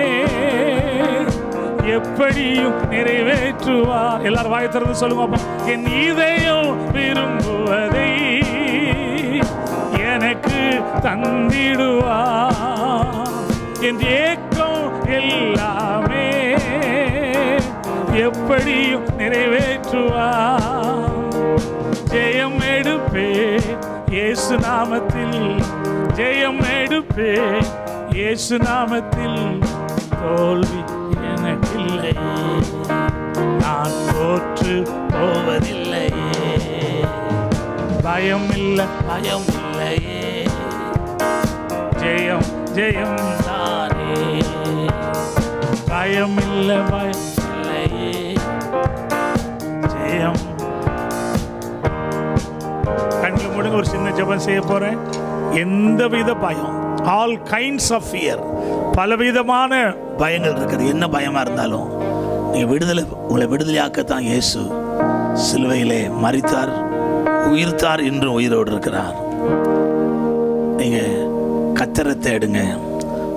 C: எப்படியும் நிறைவேற்றுவா. எல்லாரும் வாயை திறந்து சொல்லுங்க. என் இதயம் விரும்புவதை எனக்கு தந்திடுவா, என் ஏக்கம் எல்லாமே எப்படியும் நிறைவேற்றுவா. ஜெயம் எடுப்பே இயேசு நாமத்தில், ஜெயம் எடுப்பே இயேசு நாமத்தில். தோல்வி எனக்கில்லை, நான் தோற்று போவதில்லையே. பயமில்லையே ஜெயம் தானே. பயமில்லையே
D: கண்ணில் மூடுங்க. ஒரு சின்ன ஜெபம் செய்ய போறேன். எந்தவித பயம், ஆல் கைண்ட்ஸ் ஆஃப் ஃபியர், பலவிதமான பயங்கள் இருக்குது. என்ன பயமா இருந்தாலும் நீங்க உங்களை விடுதலையாக்கத்தான் இயேசு சிலுவையிலே மரித்தார், உயிர்த்தார், இன்றும் உயிரோடு இருக்கிறார். நீங்க கர்த்தரை தேடுங்க.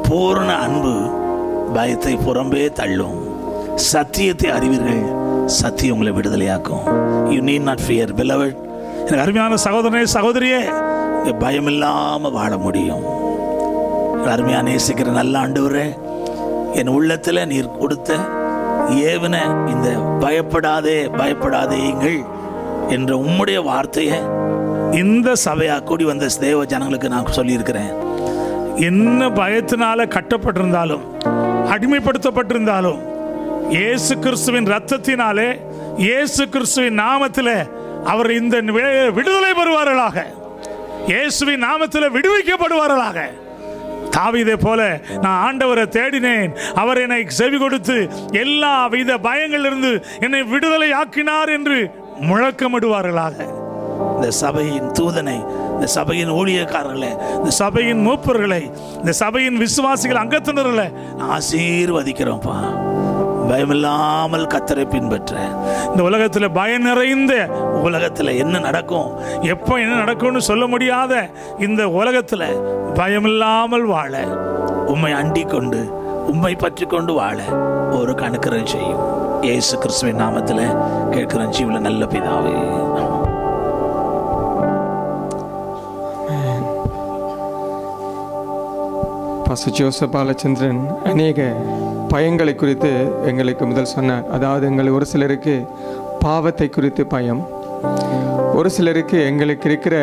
D: பூரண அன்பு பயத்தை புறம்பே தள்ளும். சத்தியத்தை அறிவீர்கள், சத்தியம் உங்களை விடுதலையாக்கும். You need not fear beloved. எனக்கு அருமையான சகோதரனே, சகோதரியே, பயம் இல்லாம வாழ முடியும். அருமையான நேசிக்கிற நல்ல ஆண்டவரே, என் உள்ளத்துல நீர் கொடுத்த ஏவன இந்த பயப்படாதே பயப்படாதேங்கள் என்ற உம்முடைய வார்த்தையை இந்த சபையா கூடி வந்த தேவ ஜனங்களுக்கு நான் சொல்லியிருக்கிறேன். என்ன பயத்தினால கட்டப்பட்டிருந்தாலும் அடிமைப்படுத்தப்பட்டிருந்தாலும் இயேசு கிறிஸ்துவின் ரத்தத்தினாலே, இயேசு கிறிஸ்துவின் நாமத்தில் அவர் இந்த விடுதலை பெறுவார்களாக, இயேசுவின் நாமத்தில் விடுவிக்கப்படுவார்களாக. தாவீதை போல நான் ஆண்டவரை தேடினேன், அவர் என்னை செவி கொடுத்து எல்லா வித பயங்களிலிருந்து என்னை விடுதலை ஆக்கினார் என்று முழக்கமிடுவார்களாக. இந்த சபையின் தூதனை, இந்த சபையின் ஊழியக்காரர்களை, இந்த சபையின் மூப்பர்களை, இந்த சபையின் விசுவாசிகள் அங்கத்தினர்களை ஆசீர்வதிக்கிறோம்ப்பா. பயமில்லாமல் கர்த்தரை பின்பற்ற, இந்த உலகத்தில் பயம் நிறைந்த உலகத்தில் என்ன நடக்கும், எப்போ என்ன நடக்கும்னு சொல்ல முடியாத இந்த உலகத்தில் பயமில்லாமல் வாழ, உம்மை அண்டிக் கொண்டு உம்மை பற்றி கொண்டு வாழ ஒரு கணக்கரை செய்யும். இயேசு கிறிஸ்துவின் நாமத்தில் கேட்கிறேன் ஜீவன நல்ல பிதாவே.
A: பாஸ்டர் ஜோசப் பாலச்சந்திரன் அநேக பயங்களை குறித்து எங்களுக்கு முதல் சொன்னார். அதாவது ஒரு சிலருக்கு பாவத்தை குறித்து பயம், ஒரு சிலருக்கு எங்களுக்கு இருக்கிற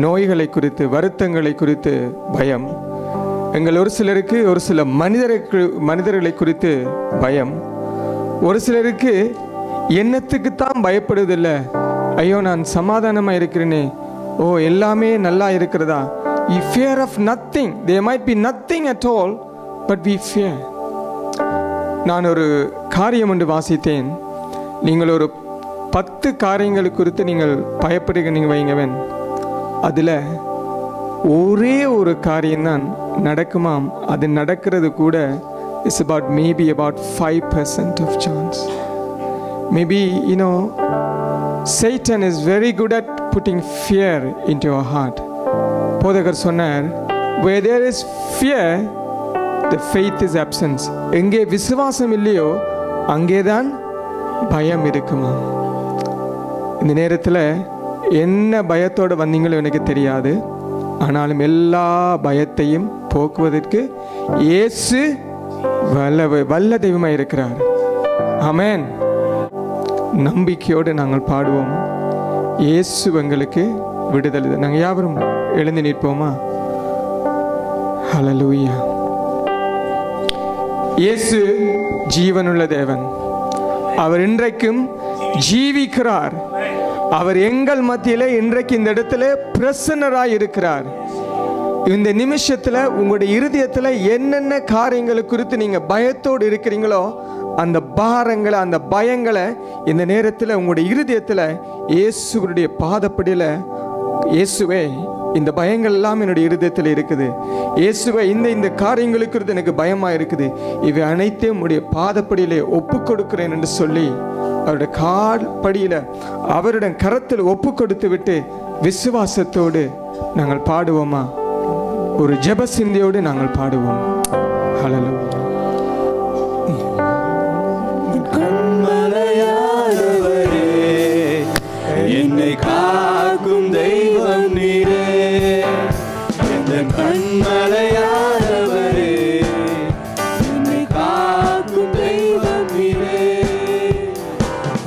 A: நோய்களை குறித்து, வருத்தங்களை குறித்து பயம், ஒரு சிலருக்கு ஒரு சில மனிதர்களை குறித்து பயம், ஒரு சிலருக்கு என்னத்துக்குத்தான் பயப்படுவதில்லை, ஐயோ நான் சமாதானமாக இருக்கிறேனே, ஓ எல்லாமே நல்லா இருக்கிறதா. We fear of nothing. There might be nothing at all, but we fear. நான் ஒரு காரியம் ஒன்று வாசித்தேன். நீங்கள் ஒரு 10 காரியங்கள் குறித்து நீங்கள் பயப்படுகிறீங்க வைங்கவன், அதில் ஒரே ஒரு காரியம்தான் நடக்குமாம். அது நடக்கிறது கூட is maybe about 5% of chance. Maybe Satan is very good at putting fear into your heart. போதகர் சொன்னார், where there is fear the faith is absence. எங்கே விசுவாசம் இல்லையோ அங்கேதான் பயம் இருக்குமா. இந்த நேரத்தில் என்ன பயத்தோடு வந்தீங்களோ எனக்கு தெரியாது, ஆனாலும் எல்லா பயத்தையும் போக்குவதற்கு இயேசு வல்ல தெய்வமாக இருக்கிறார். ஆமென். நம்பிக்கையோடு நாங்கள் பாடுவோம், இயேசு எங்களுக்கு விடுதலை. நாங்கள் யாவரும் எழுந்து நிற்போமா? ஹல்லேலூயா. இயேசு ஜீவனுள்ள தேவன், அவர் இன்றைக்கும் ஜீவிக்கிறார். அவர் எங்கள் மத்தியிலே இன்றைக்கு இந்த இடத்துல பிரசன்னராய் இருக்கிறார். இந்த நிமிஷத்தில் உங்களுடைய இருதயத்தில் என்னென்ன காரியங்களை குறித்து நீங்கள் பயத்தோடு இருக்கிறீங்களோ அந்த பாரங்களை, அந்த பயங்களை இந்த நேரத்தில் உங்களுடைய இருதயத்தில் இயேசுடைய பாதப்படியில், இயேசுவே இந்த பயங்கள் எல்லாம் என்னுடைய இருதயத்தில் இருக்குது, இயேசுவே இந்த காரியங்களுக்கு எனக்கு பயமாக இருக்குது, இவை அனைத்தையும் உடைய பாதப்படியிலே ஒப்பு கொடுக்கிறேன் என்று சொல்லி அவருடைய கால்படியில் அவருடைய கரத்தில் ஒப்பு கொடுத்து விட்டு விசுவாசத்தோடு நாங்கள் பாடுவோமா? ஒரு ஜெப சிந்தையோடு நாங்கள் பாடுவோம். ஹல்லேலூயா.
E: கண்மலையானவரே, என்னை காக்கும் தெய்வம் நீரே, எந்த கண்மலையானவரே, என்னை காக்கும் தெய்வம் நீரே,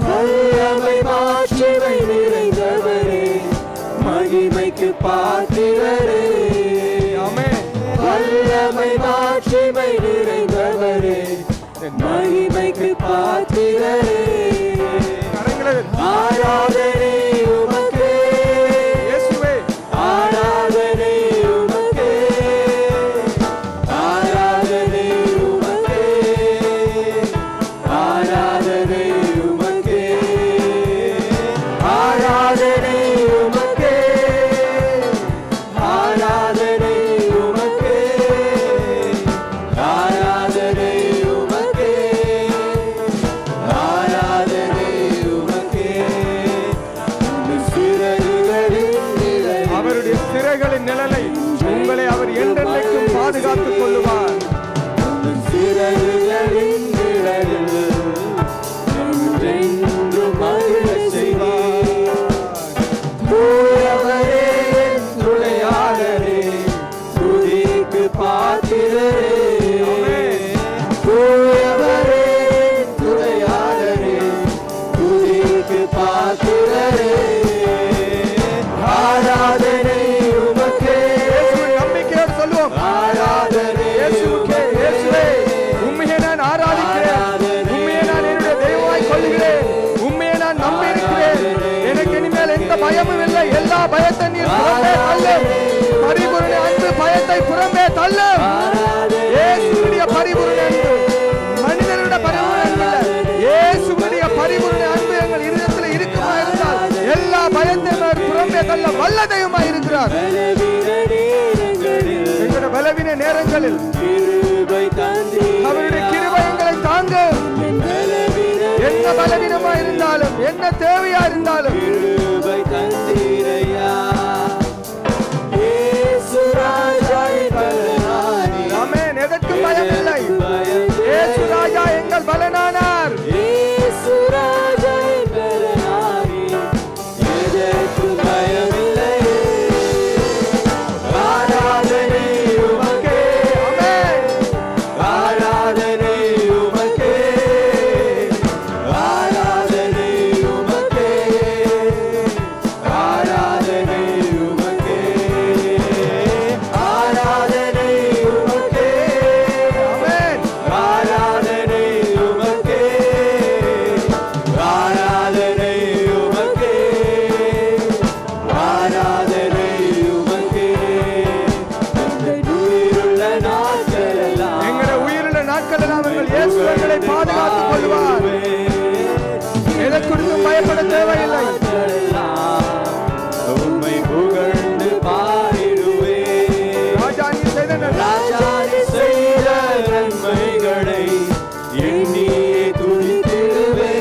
E: வல்லமை மாட்சிமை நிறைந்தவரே, மகிமைக்கு பாத்திரரே, வல்லமை மாட்சிமை நிறைந்தவரே, மகிமைக்கு பாத்திரரே, ஆராதனை உமக்கே, ஆராதனை உமக்கே, ஆராதனை உமக்கே, ஆராதனை உமக்கே, ஆராதனை உமக்கே,
A: இறக்கைகளின் நிழலை உங்களை அவர் என்றென்றைக்கும் பாதுகாத்துக் கொள்ளுவார்.
E: சிறகுகளின் நிழலில் என்றென்றும் மகிழச் செய்வார். தூயவரே என் துணையாளரே, துதிக்கு பாத்திரரே. தூயவரே என் துணையாளரே, துதிக்கு பாத்திரரே. ஆராதனை உமக்கே.
A: நம்பிக்கையோடு சொல்லுவோம்,
E: ஆராதனை
A: இயேசுவுக்கே. இயேசுவே, உம்மையே நான் ஆராதிக்கிறேன், உம்மையே நான் என்னுடைய தெய்வமாய் கொள்கிறேன், உம்மையே நான் நம்பியிருக்கிறேன். எனக்கு இனிமேல் எந்த பயமும் இல்லை. எல்லா பயத்தை நீர் புறம்பே தள்ளும். பரிபூரண அன்பு பயத்தை புறம்பே தள்ளும். இயேசுவுடைய பரிபூரண அன்பு, மனிதனுடைய பரிபூரண அன்பு இல்லை. இயேசுவுடைய பரிபூரண அன்பு எங்கள் இதயத்தில் இருக்குமா இருந்தால் எல்லா பயத்தையும் அவர் புறம்பே தள்ள வல்ல தெய்வமாய் இருக்கிறார். எங்களுடைய பலவீன நேரங்களில் அவருடைய கிருபை எங்களை தாங்கும். என்ன பலவீனமா இருந்தாலும், என்ன தேவையா இருந்தாலும் ஆமென். எதற்கும் பயம் இல்லை. இயேசு ராஜா எங்கள் பலனானார்.
E: ஆராதனை உமக்கே.
A: ஆமென்.
E: ஆராதனை உமக்கே. ஆராதனை உமக்கே. ஆராதனை உமக்கே. ஆராதனை உமக்கே.
A: ஆமென்.
E: ஆராதனை உமக்கே. ஆராதனை உமக்கே. ஆராதனை உமக்கே. எங்கள் உயிருள்ள நாட்களெல்லாம்
A: எங்களுடைய உயிருள்ள நாட்களெல்லாம் எங்கள் இயேசு எங்களை பாதுகாத்துக் கொள்வார். எதை குறித்தும் பயப்பட தேவையில்லை.
E: உம்மை புகழ்ந்து பாடிடுவே.
A: ராஜா நீ செய்த நன்மை.
E: ராஜானி செய்த நன்மைகளை எண்ணியே துதித்திடுவே.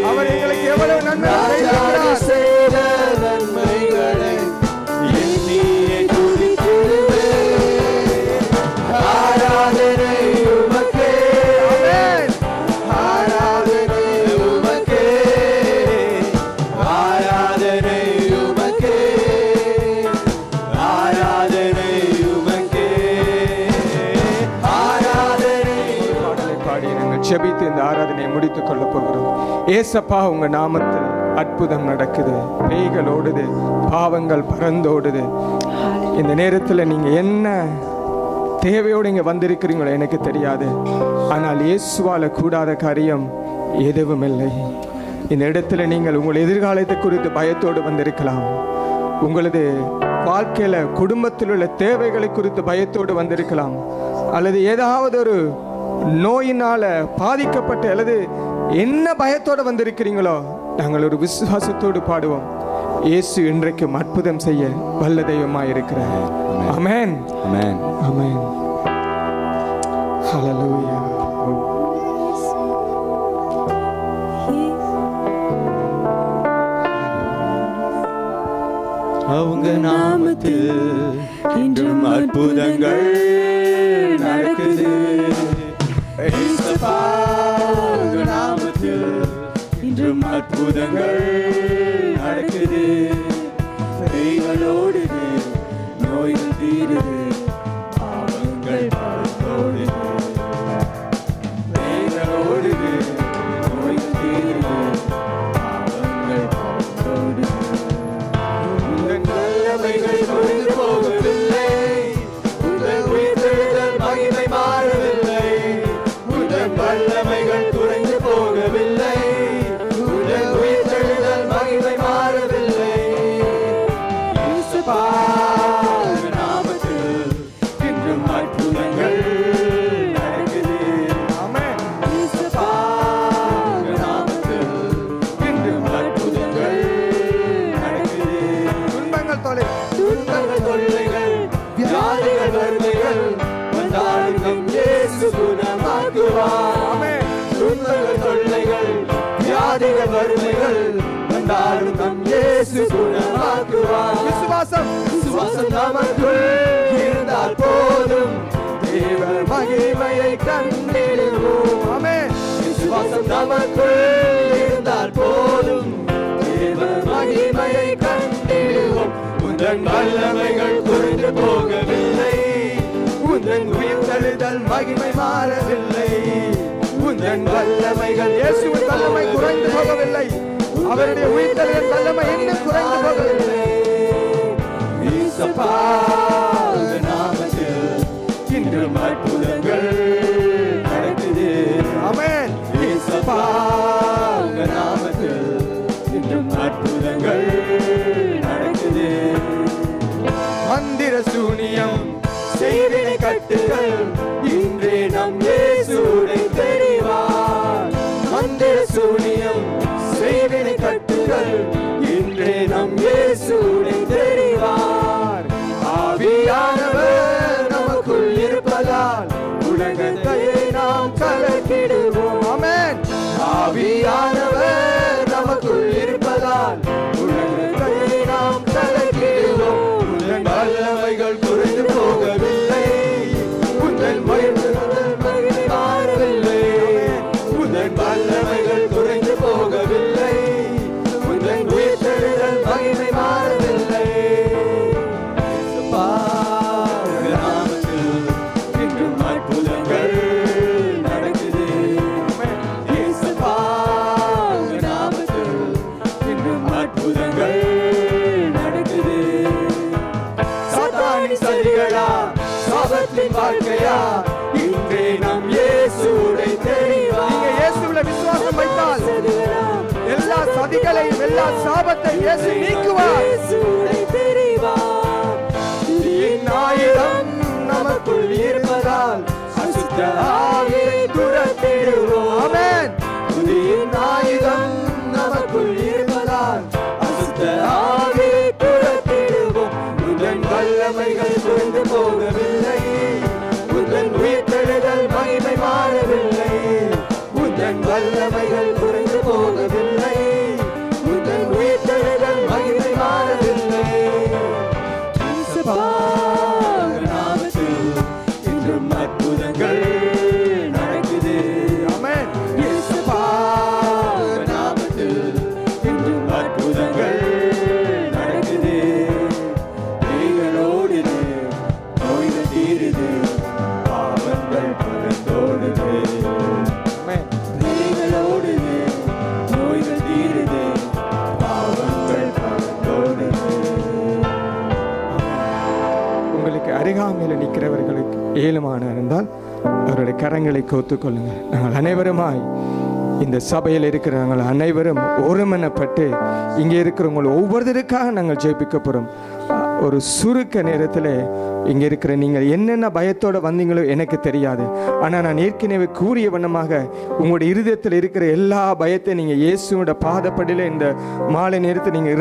A: அவர் எங்களுக்கு எவ்வளவு நன்மை
E: ராஜானி
A: செய்திருக்கிறார்.
E: செய்த நன்மைகளை எண்ணியே துதித்திடுவே. ஆராதனை உமக்கே.
A: ஆமென்.
E: ஆராதனை உமக்கே. ஆராதனை உமக்கே. ஆராதனை உமக்கே. ஆராதனை
A: பாடலை பாடி நாங்கள் ஜெபித்து இந்த ஆராதனையை முடித்துக் கொள்ள போகிறோம். ஏசப்பா, உங்க நாமத்தில் அற்புதம் நடக்குது. பேய்கள் ஓடுது, பாவங்கள் பறந்தோடுது. இந்த நேரத்தில் நீங்க என்ன தேவையோடு இங்க வந்திருக்கிறீங்களோ எனக்கு தெரியாது. ஆனால் இயேசுவால கூடாத காரியம் எதுவும் இல்லை. இந்த இடத்துல நீங்கள் உங்கள் எதிர்காலத்தை குறித்து பயத்தோடு வந்திருக்கலாம். உங்களது வாழ்க்கையில குடும்பத்தில் உள்ள தேவைகளை குறித்து பயத்தோடு வந்திருக்கலாம். அல்லது ஏதாவது ஒரு நோயினால பாதிக்கப்பட்ட அல்லது என்ன பயத்தோடு வந்திருக்கிறீங்களோ நாங்கள் ஒரு விசுவாசத்தோடு பாடுவோம். இயேசு இன்றைக்கும் அற்புதம் செய்ய வல்ல தெய்வமாய் இருக்கிறார். ஆமென்.
B: Amen.
A: ஆமென். ஹல்லேலூயா.
E: அவங்க நாமத்தில் இன்றும் அற்புதங்கள் நடக்குது. இயேசுப்பா, உங்க நாமத்தில் இன்றும் அற்புதங்கள் நடக்குது. பேய்களோடுது, நோய்கள் தீருது, பாவங்கள் பறந்தோடுது. பேய்களோடுது, நோய்கள் தீருது, பாவங்கள் பறந்தோடுது. உங்கள் நல்லவைகள் குறைந்து போகவில்லை, உங்கள் உயிர்த்தெழுதல் மகிமை மாறவில்லை. உங்கள் வல்லமைகள் குறைந்து போகவில்லை, உங்கள் உயிர்த்தெழுதல் மகிமை மாறவில்லை. இயேசுப்பா, உங்க நாமத்தில் இன்றும் அற்புதங்கள் நடக்குது.
A: ஆமென்.
E: இயேசுப்பா, உங்க நாமத்தில் இன்றும் அற்புதங்கள் நடக்குது.
A: துன்பங்கள் தொலை.
E: துன்பங்கள் தொல்லைகள் வியாதிகள் வறுமைகள் வந்தாலும் நம் இயேசு குணமாக்குவார்.
A: ஆமென்.
E: துன்பங்கள் தொல்லைகள் வியாதிகள் வறுமைகள் வந்தாலும் நம் இயேசு குணமாக்குவார்.
A: விசுவாசம்.
E: விசுவாசம் நமக்குள் இருந்தால் போதும் தேவ மகிமையை கண்டிடுவோம். ஆமென். விசுவாசம் நமக்குள் இருந்தால் போதும் தேவ மகிமையை கண்டிடுவோம். உந்தன் வல்லமைகள் குறைந்து போகவில்லை, உந்தன் உயிர்த்தெழுதல் மகிமை மாறவில்லை. உந்தன் வல்லமைகள், இயேசுவின் வல்லமை குறைந்து போகவில்லை, அவருடைய உயிர்த்தெழுதல் வல்லமை இன்னும் குறைந்து போகவில்லை. இயேசுப்பா நாமத்தில் இன்றும் அற்புதங்கள் நடக்குது. ஆமென். இயேசுப்பா நாமத்தில் இன்றும் அற்புதங்கள் நடக்குது. மந்திர சூனியம் செய்வினை கட்டுகள் இன்றே நம் இயேசுவை தெரிவார். மந்திர சூனியம் செய்வினை கட்டுகள் இன்றே நம் இயேசுவை தெரிவார். ஆவியானவர் நமக்குள் இருப்பதால் உலகத்தை நாம் கலக்கிடுவோம். ஆமென். ஆவியானவர் நமக்குள் இருப்பதால் உலகத்தை நாம் கலக்கிடுவோம். உந்தன் வல்லமைகள் குறைந்து போகவில்லை, உந்தன் உயிர்த்தெழுதல் மகிமை மாறவில்லை. உந்தன் வல்லமைகள் குறைந்து போகவில்லை, உந்தன் உயிர்த்தெழுதல் மகிமை மாறவில்லை. இயேசுப்பா நாமத்தில் இன்றும் அற்புதங்கள் நடக்குது. இயேசுப்பா நாமத்தில் இன்றும் அற்புதங்கள் நடக்குது. சாத்தானின் சதிகளா, சாபத்தின் வாழ்க்கையா, இன்றே நம் இயேசுவை தெரிவார். நீங்க இயேசுவில விசுவாசம் வைத்தால் எல்லா சதிகளையும் எல்லா சாபத்தை இயேசு நீக்குவார். இயேசுவை தெரிவார். துதியின் ஆயுதம் நமக்குள் இருப்பதால் அசுத்த ஆவியை துரத்திடுவோம். ஆமென். துதியின் ஆயுதம் நமக்குள் இருப்பதால் அசுத்த ஆவியை துரத்திடுவோம். உந்தன் வல்லமைகள் குறைந்து போகவில்லை, உந்தன் உயிர்த்தெழுதல் மகிமை மாறவில்லை. உந்தன் வல்லமைகள் குறைந்து போகவில்லை, உந்தன் உயிர்த்தெழுதல் மகிமை மாறவில்லை. இயேசுப்பா நாமத்தில் இன்றும் அற்புதங்கள் நடக்குது. ஆமென். இயேசுப்பா நாமத்தில் இன்றும் அற்புதங்கள் நடக்குது. நீங்கள் ஓடுது, நோய்கள் தீருது, பாவங்கள் பறந்தோடுது. நீங்கள் ஓடுது, நோய்கள் தீருது, பாவங்கள் பறந்தோடுது.
A: உங்களுக்கு அருகாமையில் நிற்கிறவர்களுக்கு ஏழுமான இருந்தால் அவருடைய கரங்களை கோத்துக் கொள்ளுங்கள். நாங்கள் அனைவருமாய் இந்த சபையில் இருக்கிற நாங்கள் அனைவரும் ஒருமனப்பட்டு இங்கே இருக்கிறவங்க ஒவ்வொருத்தருக்காக நாங்கள் ஜெபிக்க போகிறோம். ஒரு சுருக்க நேரத்தில் இங்கே இருக்கிற நீங்கள் என்னென்ன பயத்தோடு வந்தீங்களோ எனக்கு தெரியாது. ஆனால் நான் ஏற்கனவே கூறிய வண்ணமாக உங்களுடைய இருதயத்தில் இருக்கிற எல்லா பயத்தை நீங்கள் இயேசுவோட பாதப்படியில் இந்த மாலை நேரத்தில் நீங்கள்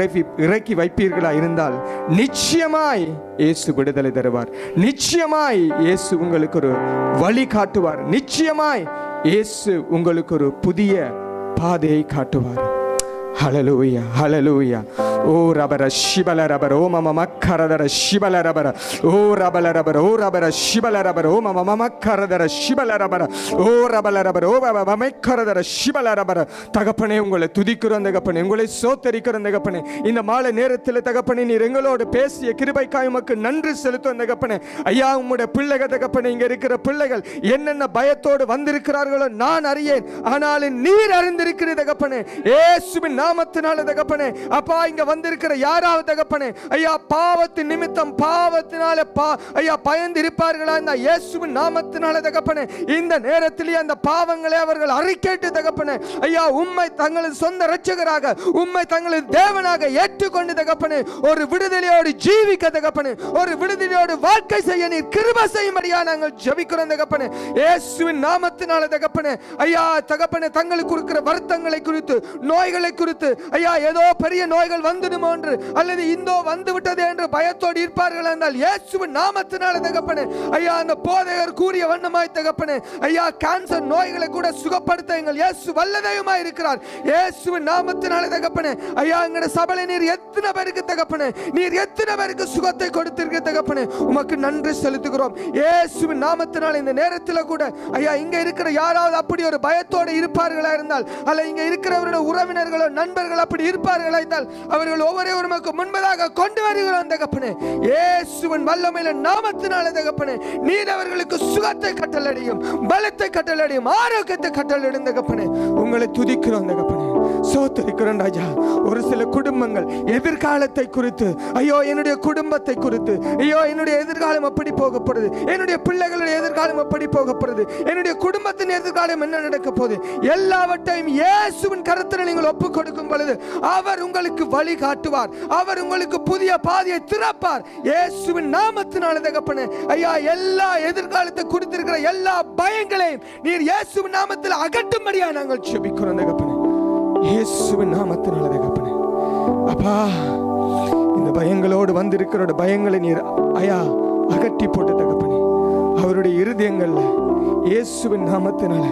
A: இறக்கி வைப்பீர்களா இருந்தால் நிச்சயமாய் இயேசு விடுதலை தருவார். நிச்சயமாய் இயேசு உங்களுக்கு ஒரு வழி காட்டுவார். நிச்சயமாய் இயேசு உங்களுக்கு ஒரு புதிய பாதையை காட்டுவார். ஹல்லேலூயா, ஹல்லேலூயா. ஓ ரபர சிபல ரபர ஓ மம மக்கரதர சிபல ரபர ஓ ரபல ரபர ஓ ரபர சிபல ரபர ஓ மம மக்கரதர சிபல ரபர ஓ ரபல ரபர ஓ மம மக்கரதர சிபல ரபர. தகப்பனே உங்களை துதிக்கிறோம் தகப்பனே, உங்களை சோத்தரிக்கிறோம் தகப்பனே. இந்த மாலை நேரத்தில் தகப்பனே நீர் எங்களோடு பேசிய கிருபைக்காய் உமக்கு நன்றி செலுத்தும் தகப்பனே. ஐயா உம்முடைய பிள்ளைகள் தகப்பனே, இங்க இருக்கிற பிள்ளைகள் என்னென்ன பயத்தோடு வந்திருக்கிறார்களோ நான் அறியேன், ஆனாலும் நீர் அறிந்திருக்கிறீர் தகப்பனே. இயேசுவின் நாமத்தினால தகப்பனே, அப்பா இங்க வந்திருக்கிற யாராவது தகப்பனே ஐயா பாவத்தின் நிமித்தம் பாவத்தினால ஐயா பயந்து இருப்பார்களா, இந்த இயேசுவின் நாமத்தினால தகப்பனே இந்த நேரத்திலே அந்த பாவங்களை அவர்கள் அறிக்கையிட்டு தகப்பனே ஐயா உம்மை தங்களது சொந்த இரட்சகராக உம்மை தங்களது தேவனாக ஏற்றுக்கொண்டு தகப்பனே ஒரு விடுதலையோடு ஜீவிக்க தகப்பனே, ஒரு விடுதலையோடு வாழ்க்கை செய்ய நீர் கிருபை செய்யும்படியா நாங்கள் ஜெபிக்கிறோம் தகப்பனே. இயேசுவின் நாமத்தினால தகப்பனே ஐயா தகப்பனே தங்களுக்கு இருக்கிற வருத்தங்களை குறித்து நோய்களை குறித்து ஐயா ஏதோ பெரிய நோய்கள் வந்து வந்துடுமோ என்று அல்லது இந்தோ வந்து விட்டது என்று பயத்தோடு இருப்பார்கள் என்றால் இயேசுவின் நாமத்தினால தகப்பனே ஐயா அந்த போதகர் கூறிய வண்ணமாய் தகப்பனே ஐயா கேன்சர் நோய்களை கூட சுகப்படுத்த எங்கள் இயேசு வல்லதையுமாய் இருக்கிறார். இயேசுவின் நாமத்தினால தகப்பனே ஐயா எங்களுடைய சபையில நீர் எத்தனை பேருக்கு தகப்பனே நீர் எத்தனை பேருக்கு சுகத்தை கொடுத்திருக்க தகப்பனே உமக்கு நன்றி செலுத்துகிறோம். இயேசுவின் நாமத்தினால இந்த நேரத்தில் கூட ஐயா இங்க இருக்கிற யாராவது அப்படி ஒரு பயத்தோடு இருப்பார்களா இருந்தால் அல்ல இங்க இருக்கிறவருடைய உறவினர்களோ நண்பர்கள் அப்படி இருப்பார்களா இருந்தால் அவர்கள் ஒவ்வொருவரும் முன்பதாக கொண்டு வருகிறோம் தகப்பனே. இயேசுவின் வல்லமையில நாமத்தினால தகப்பனே நீர் அவர்களுக்கு சுகத்தை கட்டளையிடும், பலத்தை கட்டளையிடும், ஆரோக்கியத்தை கட்டளையிடும் தகப்பனே. உங்களை துதிக்கிறோம் தகப்பனே, சோத்தரிக்கிறோம் ராஜா. ஒரு சில குடும்பங்கள் எதிர்காலத்தை குறித்து ஐயோ என்னுடைய குடும்பத்தை குறித்து ஐயோ என்னுடைய எதிர்காலம் எப்படி போகப்படுது, என்னுடைய பிள்ளைகளுடைய எதிர்காலம் எப்படி போகப்படுது, என்னுடைய குடும்பத்தின் எதிர்காலம் என்ன நடக்க போகுது எல்லாவற்றையும் இயேசுவின் கரத்தில் நீங்கள் ஒப்புக் கொடுக்கும் பொழுது அவர் உங்களுக்கு வழி காட்டுவார், அவர் உங்களுக்கு புதிய பாதையை திறப்பார். இயேசுவின் நாமத்தினால தகப்பனே ஐயா எல்லா எதிர்காலத்தை குறித்திருக்கிற எல்லா பயங்களையும் நீர் இயேசுவின் நாமத்தில் அகற்றும்படியா நாங்கள் ஜெபிக்கிறோம் தகப்பனே. இயேசுவின் நாமத்தினால தகப்பனே அப்பா இந்த பயங்களோடு வந்திருக்கிற பயங்களை நீர் ஐயா அகற்றி போட்டு தகப்பனே அவருடைய இருதயங்கள்ல இயேசுவின் நாமத்தினால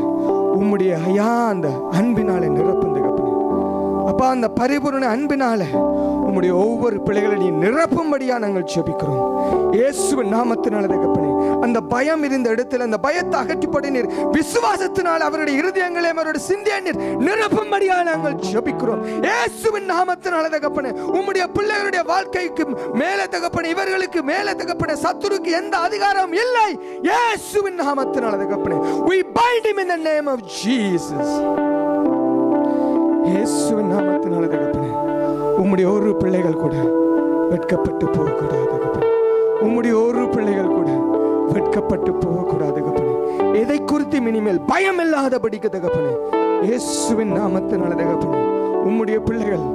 A: உம்முடைய ஐயா அந்த அன்பினால நிரப்பும் தகப்பனே. அப்பா அந்த பரிபூரண அன்பினால உம்முடைய ஒவ்வொரு பிள்ளைகளை நீ நிரப்பும்படியா நாங்கள் ஜெபிக்கிறோம் இயேசுவின் நாமத்தினால தகப்பனே. அந்த பயம் இருந்த இடத்துல அந்த பயத்தை அகற்றிப்படி நீர் விசுவாசத்தினால் அவருடைய இருதயங்களையும் அவருடைய சிந்தையை நீர் நிரப்பும்படியா நாங்கள் ஜெபிக்கிறோம் இயேசுவின் நாமத்தினால தகப்பனே. உம்முடைய பிள்ளைகளுடைய வாழ்க்கைக்கு மேலே தகப்பனே இவர்களுக்கு மேலே தகப்பனே சத்துருக்கு எந்த அதிகாரமும் இல்லை இயேசுவின் நாமத்தினால தகப்பனே. We bind him in the name of Jesus. இயேசுவின் நாமத்தினால தகப்பனே உம்முடைய ஒரு பிள்ளைகள் கூட வெட்கப்பட்டு போகக்கூடாது தகப்பனே. உம்முடைய ஒரு பிள்ளைகள் கூட வெட்கப்பட்டு போகக்கூடாது தகப்பனே. எதை குறித்து இனிமேல் பயம் இல்லாதபடிக்கு தகப்பனே இயேசுவின் நாமத்தினால தகப்பனே உம்முடைய பிள்ளைகள்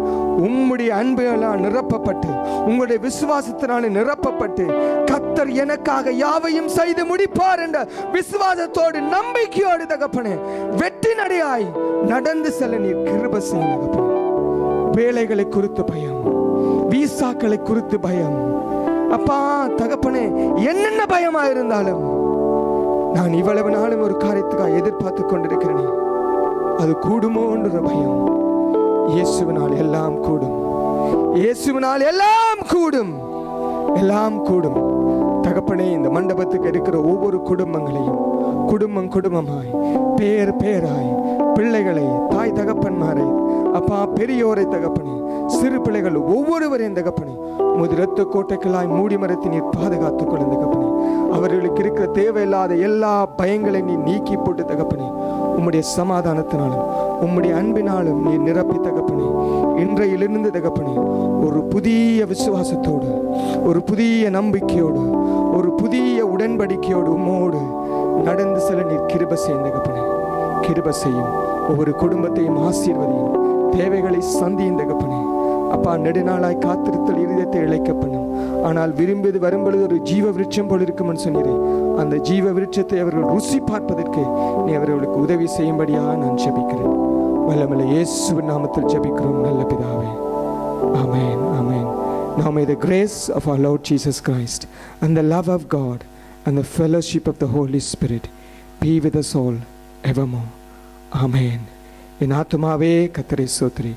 A: உம்முடைய அன்பினால் நிரப்பப்பட்டு உங்களுடைய விசுவாசத்தினால நிரப்பப்பட்டு கர்த்தர் எனக்காக யாவையும் செய்து முடிப்பார் என்ற விசுவாசத்தோடு நம்பிக்கையோடு தகப்பனே வெற்றி நடையாய் நடந்து செல்ல நீர் கிருபை செய்யும் தகப்பனே. வேலைகளை குறித்து பயம், வீசாக்களை குறித்து பயம் அப்பா தகப்பனே என்னென்ன பயமா இருந்தாலும் நான் இவ்வளவு நாளும் ஒரு காரியத்துக்காக எதிர்பார்த்து கொண்டிருக்கிறேன் அது கூடுமோ என்ற பயம் இயேசுவினால் எல்லாம் கூடும், இயேசுவினால் எல்லாம் கூடும், எல்லாம் கூடும் தகப்பனே. இந்த மண்டபத்துக்கு இருக்கிற ஒவ்வொரு குடும்பங்களையும் குடும்பம் குடும்பமாய் பேர் பேராய் பிள்ளைகளை தாய் தகப்பன்மாரை அப்பா பெரியோரை தகப்பனே சிறு பிள்ளைகள் ஒவ்வொருவரையும் தகப்பனே உமது இரத்த கோட்டைகளாய் மூடி மரத்தை நீர் பாதுகாத்துக் கொள்ளும் தகப்பனே. அவர்களுக்கு இருக்கிற தேவையில்லாத எல்லா பயங்களை நீ நீக்கி போட்டு தகப்பனே உம்முடைய சமாதானத்தினாலும் உம்முடைய அன்பினாலும் நீ நிரப்பி தகப்பனே இன்றையிலிருந்து தகப்பனே ஒரு புதிய விசுவாசத்தோடு ஒரு புதிய நம்பிக்கையோடு ஒரு புதிய உடன்படிக்கையோடு உம்மோடு நடந்து செல்ல நீர் கிருபை செய்யும் தகப்பனே. கிருபை செய்யும் ஒவ்வொரு குடும்பத்தையும் ஆசீர்வதியும் தேவைகளை சந்தியும் தகப்பனே. அப்பா நெடுநாளாய் காத்திருத்தல் இருதயத்தை இழைக்க பண்ணும், ஆனால் விரும்பியது வரும்பொழுது ஒரு ஜீவ விருட்சம் போல் இருக்கும்னு சொன்னீரே அந்த ஜீவ விருட்சத்தை அவர்கள் ருசி பார்ப்பதற்கு நீ அவர்களுக்கு உதவி செய்யும்படியா நான் ஜெபிக்கிறேன். வல்லமையுள்ள இயேசுவின் நாமத்தில் ஜெபிக்கிறோம் நல்ல பிதாவே. ஆமென் ஆமென். Now may the grace of our Lord Jesus Christ and the love of God and the fellowship of the Holy Spirit be with us all evermore. Amen. என் ஆத்துமாவே கர்த்தரை ஸ்தோத்திரி,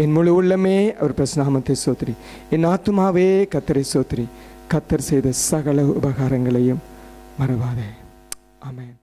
A: என் முழு உள்ளமே அவர் பிரசன்னநாமத்தை ஸ்தோத்திரி. என் ஆத்துமாவே கர்த்தரை ஸ்தோத்திரி, கர்த்தர் செய்த சகல உபகாரங்களையும் மறவாதே. ஆமென்.